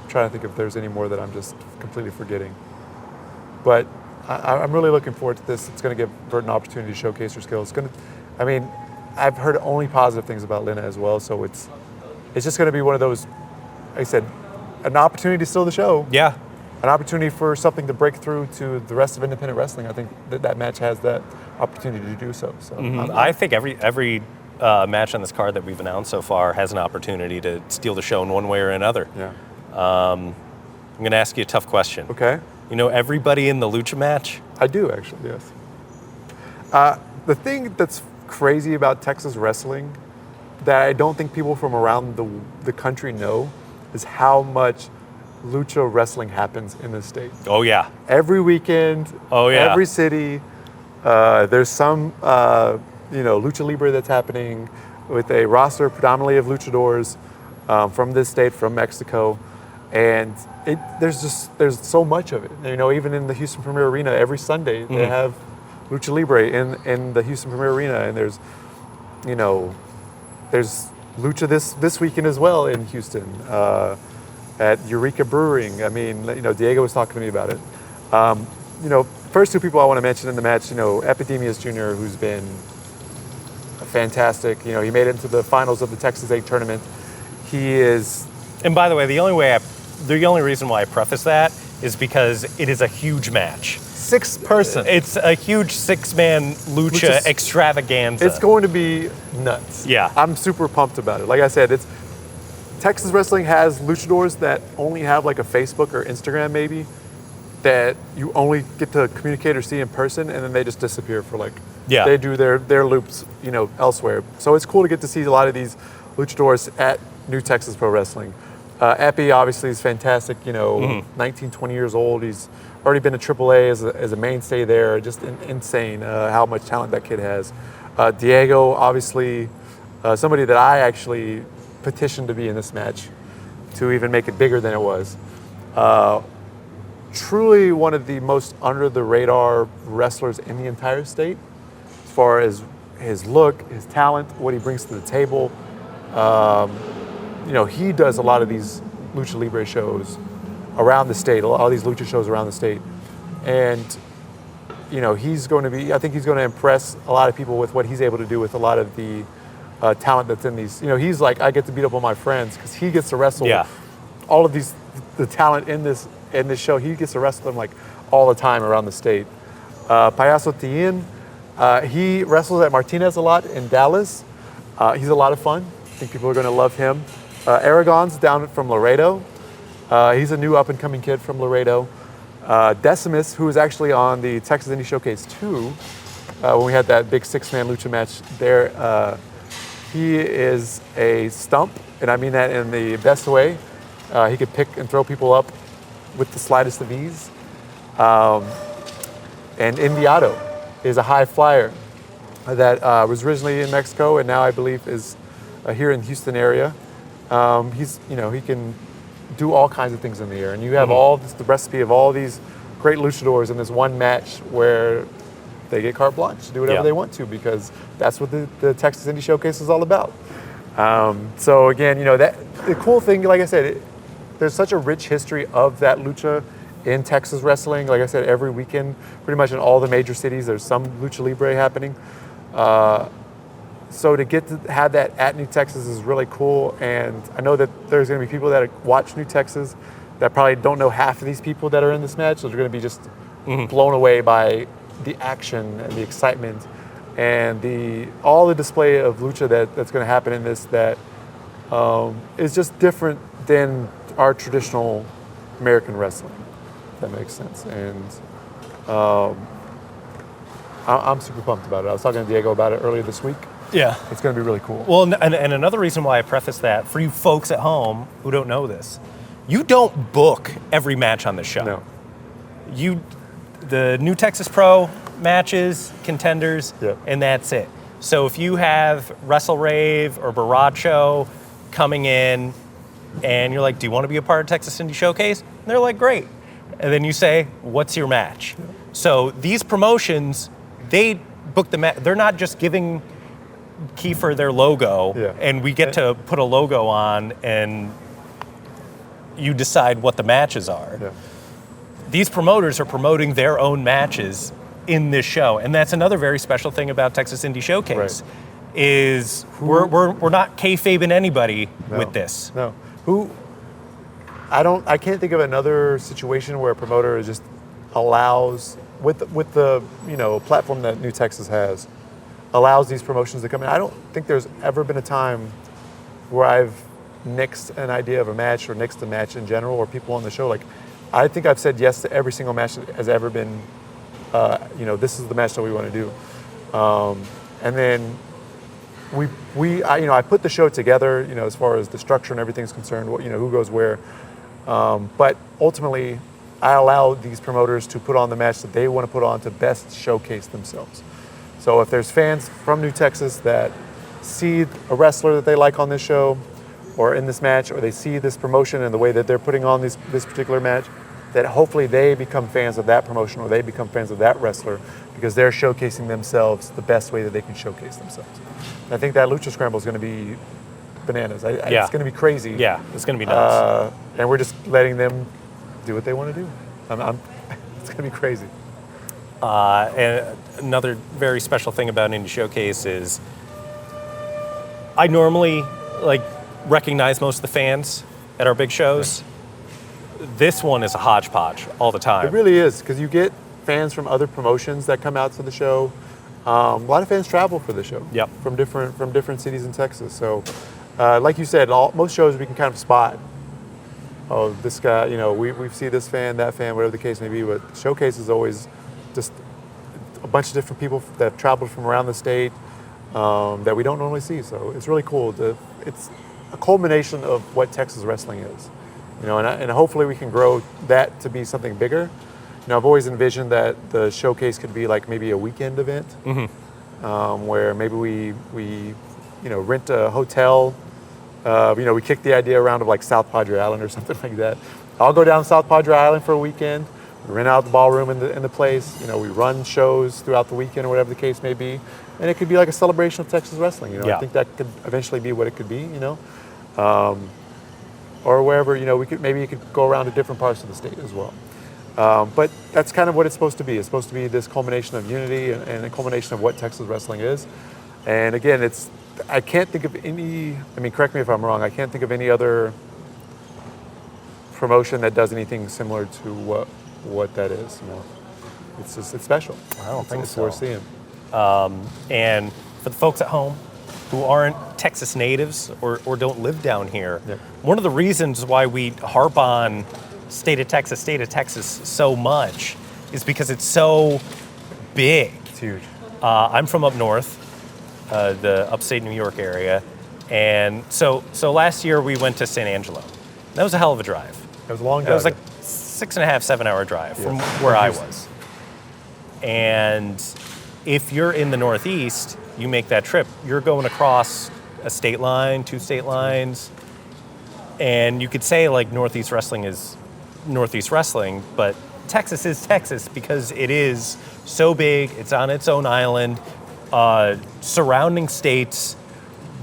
I'm trying to think if there's any more that I'm just completely forgetting. But I'm really looking forward to this. It's going to give Vert an opportunity to showcase her skills. I've heard only positive things about Lena as well, so it's just going to be one of those, like I said, an opportunity to steal the show. Yeah. An opportunity for something to break through to the rest of independent wrestling. I think that match has that opportunity to do so. So I think every match on this card that we've announced so far has an opportunity to steal the show in one way or another. Yeah. I'm going to ask you a tough question. Okay. You know everybody in the lucha match? I do, actually, yes. The thing that's crazy about Texas wrestling that I don't think people from around the country know is how much lucha wrestling happens in this state. Oh, yeah. Every weekend, every city, there's some lucha libre that's happening with a roster predominantly of luchadors from this state, from Mexico. And there's so much of it. Even in the Houston Premier Arena, every Sunday they have lucha libre in the Houston Premier Arena, and there's lucha this weekend as well in Houston at Eureka Brewing. Diego was talking to me about it. First two people I want to mention in the match, Epidemius Jr., who's been fantastic. He made it into the finals of the Texas 8 tournament. He is. And by the way, the only reason why I preface that is because it is a huge match. 6-person. It's a huge 6-man lucha extravaganza. It's going to be nuts. Yeah. I'm super pumped about it. Like I said, Texas wrestling has luchadors that only have like a Facebook or Instagram maybe, that you only get to communicate or see in person, and then they just disappear for like, they do their loops, elsewhere. So it's cool to get to see a lot of these luchadors at New Texas Pro Wrestling. Epi obviously is fantastic, 19, 20 years old. He's already been to AAA as a mainstay there. Just insane how much talent that kid has. Diego, obviously, somebody that I actually petitioned to be in this match to even make it bigger than it was. Truly one of the most under the radar wrestlers in the entire state, as far as his look, his talent, what he brings to the table. He does a lot of these Lucha Libre shows around the state, all these lucha shows around the state. And, he's going to impress a lot of people with what he's able to do with a lot of the talent that's in these. He's like, I get to beat up on my friends because he gets to wrestle all of the talent in this show. He gets to wrestle them like all the time around the state. Payaso Tien, he wrestles at Martinez a lot in Dallas. He's a lot of fun. I think people are going to love him. Aragon's down from Laredo. He's a new up-and-coming kid from Laredo. Decimus, who was actually on the Texas Indie Showcase 2, when we had that big 6-man lucha match there, he is a stump, and I mean that in the best way. He could pick and throw people up with the slightest of ease. And Indiado is a high flyer that was originally in Mexico and now I believe is here in Houston area. He can do all kinds of things in the air, and you have the recipe of all these great luchadors in this one match where they get carte blanche to do whatever they want to, because that's what the Texas Indie Showcase is all about. So again, the cool thing, like I said, there's such a rich history of that lucha in Texas wrestling. Like I said, every weekend, pretty much in all the major cities, there's some Lucha Libre happening. So to get to have that at New Texas is really cool. And I know that there's going to be people that watch New Texas that probably don't know half of these people that are in this match. So they're going to be just blown away by the action and the excitement and all the display of lucha that's going to happen in this that is just different than our traditional American wrestling, if that makes sense. And I'm super pumped about it. I was talking to Diego about it earlier this week. Yeah. It's going to be really cool. Well, and another reason why I preface that, for you folks at home who don't know this, you don't book every match on the show. No. The New Texas Pro matches, contenders, Yep. and that's it. So if you have Wrestle Rave or Baracho coming in and you're like, do you want to be a part of Texas Indie Showcase? And they're like, great. And then you say, what's your match? Yep. So these promotions, they book the match. They're not just giving Kiefer their logo, and we get to put a logo on and you decide what the matches are. Yeah. These promoters are promoting their own matches in this show, and that's another very special thing about Texas Indie Showcase, is we're not kayfabing anybody with this. No. I can't think of another situation where a promoter just allows, with the platform that New Texas has, allows these promotions to come in. I don't think there's ever been a time where I've nixed an idea of a match or nixed a match in general, or people on the show. Like, I think I've said yes to every single match that has ever been, this is the match that we want to do. And then I put the show together, as far as the structure and everything's concerned, who goes where. But ultimately, I allow these promoters to put on the match that they want to put on to best showcase themselves. So if there's fans from New Texas that see a wrestler that they like on this show or in this match, or they see this promotion and the way that they're putting on this particular match, that hopefully they become fans of that promotion or they become fans of that wrestler because they're showcasing themselves the best way that they can showcase themselves. And I think that Lucha Scramble is going to be bananas. It's going to be crazy. Yeah, it's going to be nuts. And we're just letting them do what they want to do. It's going to be crazy. And another very special thing about Indie Showcase is I normally recognize most of the fans at our big shows. this one is a hodgepodge all the time. It really is, because you get fans from other promotions that come out to the show. A lot of fans travel for the show. Yep. From different cities in Texas. So, like you said, most shows we can kind of spot. Oh, this guy, we see this fan, that fan, whatever the case may be. But Showcase is always just a bunch of different people that have traveled from around the state that we don't normally see. So it's really cool. It's a culmination of what Texas wrestling is. And hopefully we can grow that to be something bigger. I've always envisioned that the Showcase could be like maybe a weekend event, where maybe we rent a hotel. We kick the idea around of like South Padre Island or something like that. I'll go down South Padre Island for a weekend. We rent out the ballroom in the place. We run shows throughout the weekend or whatever the case may be, and it could be like a celebration of Texas wrestling. I think that could eventually be what it could be. Or wherever maybe you could go around to different parts of the state as well. But that's kind of what it's supposed to be. It's supposed to be this culmination of unity and a culmination of what Texas wrestling is. And again, I can't think of any, correct me if I'm wrong, I can't think of any other promotion that does anything similar to what that is. It's special. I don't think so. It's worth seeing. And for the folks at home who aren't Texas natives or don't live down here, one of the reasons why we harp on state of Texas so much is because it's so big. It's huge. I'm from up north, the upstate New York area, and so last year we went to San Angelo. That was a hell of a drive. It was a long drive. It was like 6.5, 7 hour drive from where I was. And if you're in the Northeast, you make that trip, you're going across a state line, 2 state lines, and you could say like Northeast wrestling is Northeast wrestling, but Texas is Texas because it is so big, it's on its own island. Surrounding states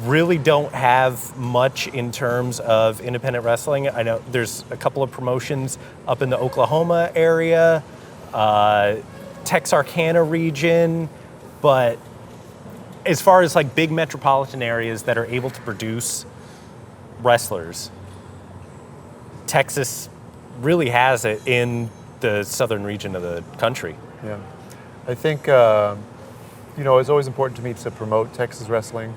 really don't have much in terms of independent wrestling. I know there's a couple of promotions up in the Oklahoma area, Texarkana region, but as far as like big metropolitan areas that are able to produce wrestlers, Texas really has it in the southern region of the country. Yeah. I think, it's always important to me to promote Texas wrestling,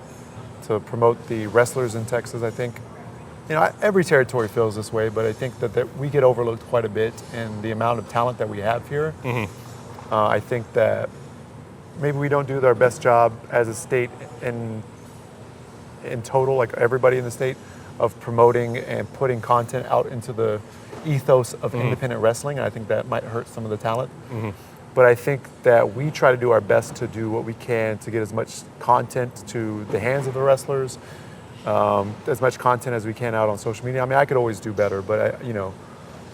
to promote the wrestlers in Texas. I think, every territory feels this way, but I think that we get overlooked quite a bit in the amount of talent that we have here. I think that maybe we don't do our best job as a state in total, like everybody in the state, of promoting and putting content out into the ethos of independent wrestling, and I think that might hurt some of the talent. But I think that we try to do our best to do what we can to get as much content to the hands of the wrestlers, as much content as we can out on social media. I could always do better, but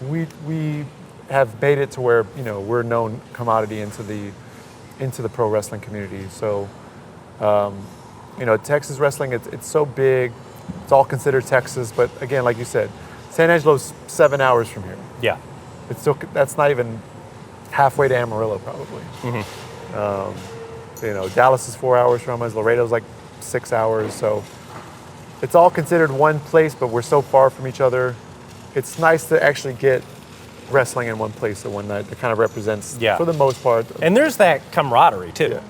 we have made it to where we're a known commodity into the pro wrestling community. So Texas wrestling, it's so big. It's all considered Texas, but again, like you said, San Angelo's 7 hours from here. Yeah. That's not even halfway to Amarillo, probably. Dallas is 4 hours from us. Laredo's like 6 hours. So it's all considered one place, but we're so far from each other. It's nice to actually get wrestling in one place at one night that kind of represents, for the most part. And there's that camaraderie, too.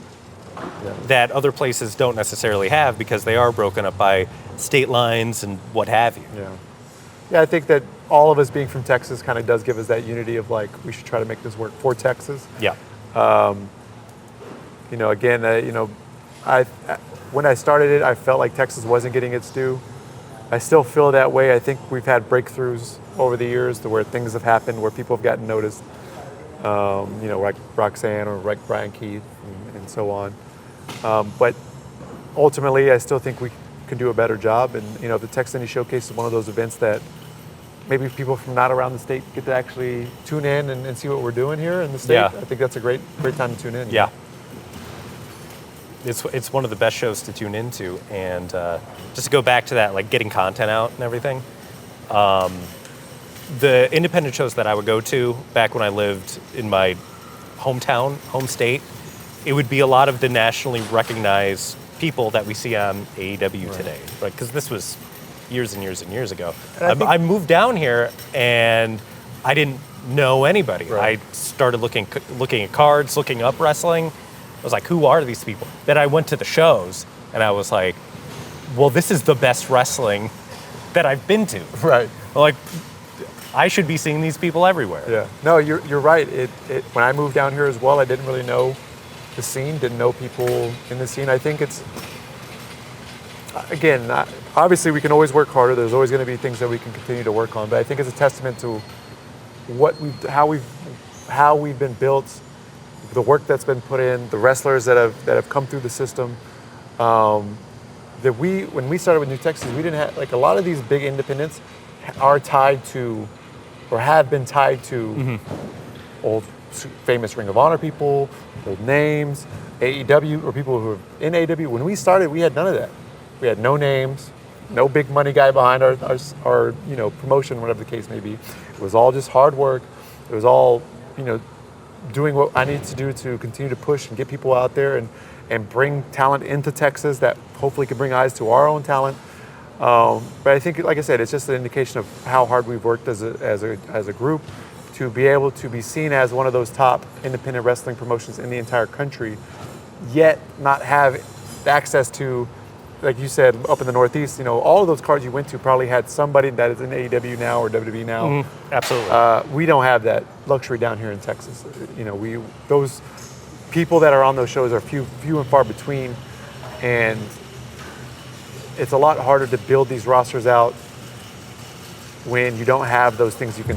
Yeah. That other places don't necessarily have because they are broken up by state lines and what have you. Yeah, I think that all of us being from Texas kind of does give us that unity of like, we should try to make this work for Texas. Yeah. When I started it, I felt like Texas wasn't getting its due. I still feel that way. I think we've had breakthroughs over the years to where things have happened, where people have gotten noticed. Like Roxanne or like Brian Keith and so on. But ultimately, I still think we can do a better job. And, the Texas Indie Showcase is one of those events that maybe people from not around the state get to actually tune in and see what we're doing here in the state. Yeah. I think that's a great time to tune in. Yeah. It's one of the best shows to tune into. And just to go back to that, like getting content out and everything, the independent shows that I would go to back when I lived in my home state, it would be a lot of the nationally recognized people that we see on AEW today, right? Because this was years and years and years ago. I moved down here, and I didn't know anybody. Right. I started looking at cards, looking up wrestling. I was like, who are these people? Then I went to the shows, and I was like, well, this is the best wrestling that I've been to. Right. Like, I should be seeing these people everywhere. Yeah. No, you're right. When I moved down here as well, I didn't really know the scene, didn't know people in the scene. I think it's, again, obviously we can always work harder. There's always going to be things that we can continue to work on. But I think it's a testament to how we've been built, the work that's been put in, the wrestlers that have come through the system. That when we started with New Texas, we didn't have, like, a lot of these big independents are tied to, or have been tied to, old famous Ring of Honor people, old names, AEW, or people who are in AEW. When we started, we had none of that. We had no names, no big money guy behind our promotion, whatever the case may be. It was all just hard work. It was all, doing what I needed to do to continue to push and get people out there and bring talent into Texas that hopefully can bring eyes to our own talent. But I think, like I said, it's just an indication of how hard we've worked as a group to be able to be seen as one of those top independent wrestling promotions in the entire country, yet not have access to, like you said, up in the Northeast, all of those cards you went to probably had somebody that is in AEW now or WWE now. Absolutely. We don't have that luxury down here in Texas. Those people that are on those shows are few and far between, and it's a lot harder to build these rosters out when you don't have those things you can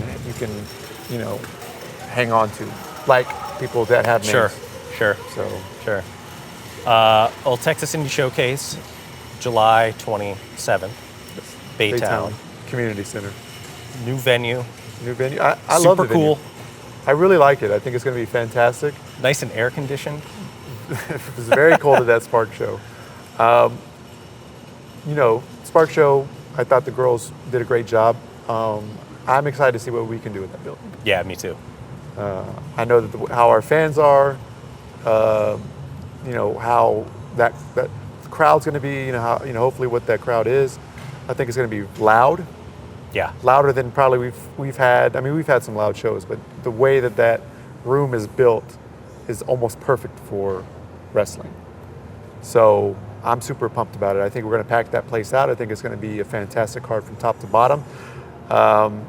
hang on to, like people that have names. Sure. Old Texas Indie Showcase, July 27th, Baytown. Community Center. New venue. I love the venue. Super cool. I really like it. I think it's going to be fantastic. Nice and air conditioned. It was very cold at that Spark show. Spark show, I thought the girls did a great job. I'm excited to see what we can do with that building. Yeah, me too. I know that how our fans are, how that crowd's going to be, hopefully what that crowd is. I think it's going to be loud. Yeah. Louder than probably we've had. I mean, we've had some loud shows, but the way that room is built is almost perfect for wrestling. So I'm super pumped about it. I think we're going to pack that place out. I think it's going to be a fantastic card from top to bottom. I'm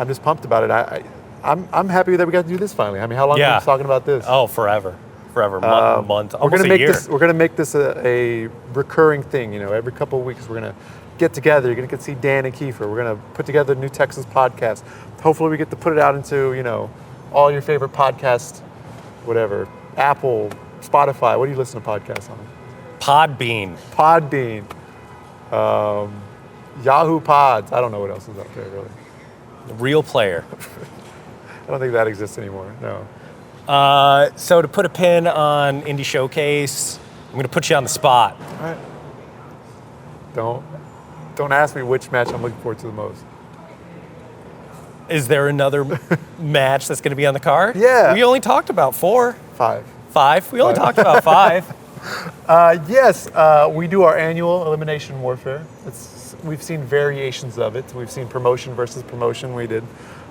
just pumped about it. I'm happy that we got to do this finally. I mean, how long have we been talking about this? Oh, forever, month, almost a year. We're going to make this a recurring thing. Every couple of weeks we're going to get together. You're going to get to see Dan and Kiefer. We're going to put together a New Texas podcast. Hopefully we get to put it out into, all your favorite podcasts, whatever, Apple, Spotify. What do you listen to podcasts on? Podbean. Yahoo Pods. I don't know what else is out there, really. Real Player. I don't think that exists anymore, no. So to put a pin on Indie Showcase, I'm going to put you on the spot. All right. Don't ask me which match I'm looking forward to the most. Is there another match that's going to be on the card? Yeah. We only talked about 4. 5. 5? We only talked about 5. Yes, we do our annual Elimination Warfare. We've seen variations of it. We've seen promotion versus promotion. We did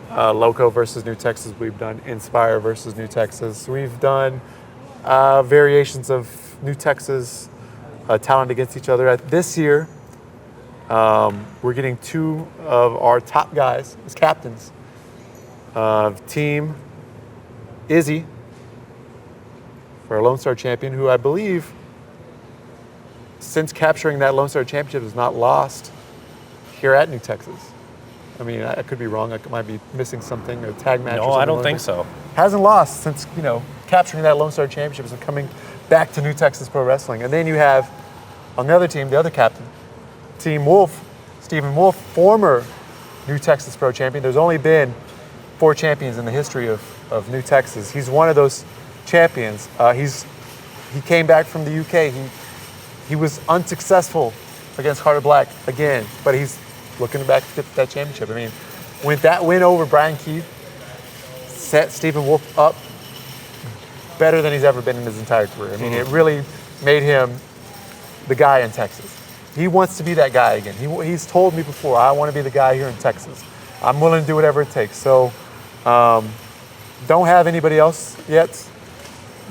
Loco versus New Texas. We've done Inspire versus New Texas. We've done variations of New Texas talent against each other. This year, we're getting 2 of our top guys as captains of Team Izzy for our Lone Star champion, who I believe, since capturing that Lone Star championship, has not lost here at New Texas. I mean, I could be wrong. I might be missing something, a tag match or something. No, I don't think so. Hasn't lost since, capturing that Lone Star championship and coming back to New Texas Pro Wrestling. And then you have, on the other team, the other captain, Team Wolf, Stephen Wolf, former New Texas Pro champion. There's only been 4 champions in the history of New Texas. He's one of those champions. He came back from the UK. He was unsuccessful against Carter Black again, but he's looking back to get that championship. I mean, when that win over Brian Keith set Stephen Wolf up better than he's ever been in his entire career. I mean, it really made him the guy in Texas. He wants to be that guy again. He's told me before, I want to be the guy here in Texas. I'm willing to do whatever it takes. So don't have anybody else yet.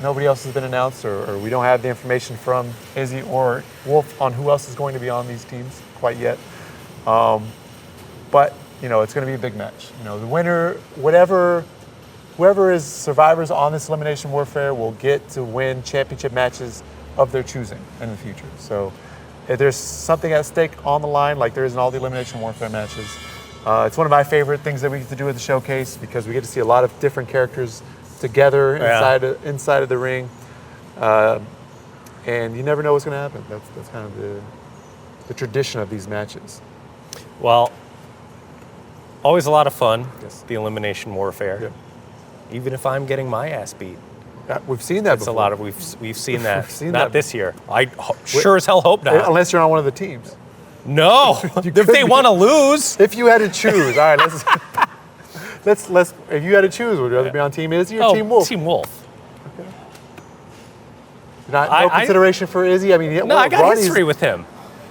Nobody else has been announced, or we don't have the information from Izzy or Wolf on who else is going to be on these teams quite yet. But, you know, it's going to be a big match. You know, the winner, whoever is survivors on this Elimination Warfare will get to win championship matches of their choosing in the future. So if there's something at stake on the line, like there is in all the Elimination Warfare matches, it's one of my favorite things that we get to do at the showcase because we get to see a lot of different characters together inside of the ring. And you never know what's going to happen. That's kind of the tradition of these matches. Well, always a lot of fun, the Elimination Warfare. Yep. Even if I'm getting my ass beat. We've seen that before. A lot of we've seen that. We've seen not that this year. I sure as hell hope not. Unless you're on one of the teams. No. If they want to lose. If you had to choose, all right, let's. If you had to choose, would you rather be on Team Izzy or Team Wolf? Team Wolf. Okay. No consideration for Izzy. I mean, no, I got history with him.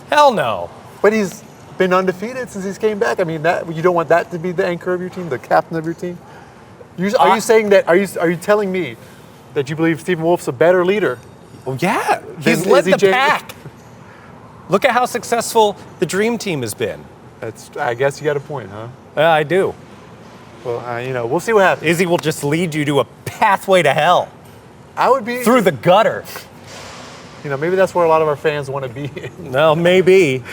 Hell no. But he's been undefeated since he's came back. I mean, that you don't want that to be the anchor of your team, the captain of your team. Are you saying that? Are you telling me that you believe Stephen Wolf's a better leader? Well, yeah, he's led the pack. Look at how successful the Dream Team has been. I guess you got a point, huh? Yeah, I do. Well, you know, we'll see what happens. Izzy will just lead you to a pathway to hell. I would be through the gutter. You know, maybe that's where a lot of our fans want to be. No, maybe.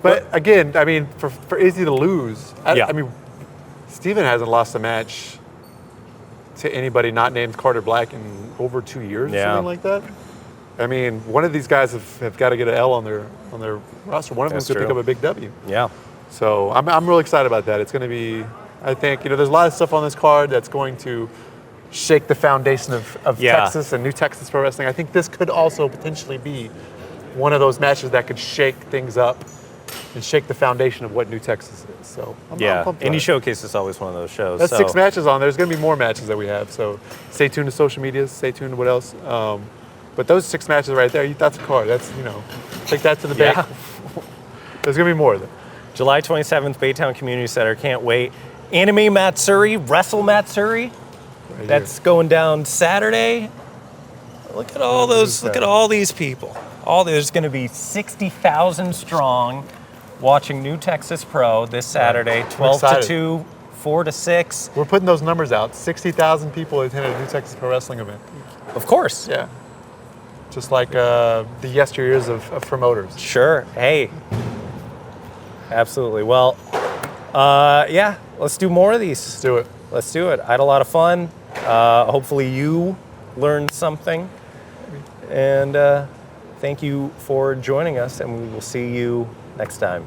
But again, I mean, for Izzy to lose, I mean, Steven hasn't lost a match to anybody not named Carter Black in over 2 years or something like that. I mean, one of these guys have got to get an L on their roster. One of them could pick up a big W. Yeah. So I'm really excited about that. It's going to be, I think, you know, there's a lot of stuff on this card that's going to shake the foundation of Texas and New Texas Pro Wrestling. I think this could also potentially be one of those matches that could shake things up and shake the foundation of what New Texas is. So I'm pumped. Indie Showcase is always one of those shows. That's 6 matches on there. There's going to be more matches that we have. So stay tuned to social media. Stay tuned to what else. But those 6 matches right there, that's a card. That's, you know, take that to the bank. There's going to be more of them. July 27th, Baytown Community Center. Can't wait. Anime Matsuri, Wrestle Matsuri. Right that's going down Saturday. Look at all those. Look at all these people. There's going to be 60,000 strong watching New Texas Pro this Saturday, 12 to 2, 4 to 6. We're putting those numbers out. 60,000 people attended a New Texas Pro Wrestling event. Of course. Yeah. Just like the yesteryears of promoters. Sure. Hey. Absolutely. Well, let's do more of these. Let's do it. Let's do it. I had a lot of fun. Hopefully you learned something. And thank you for joining us, and we will see you next time.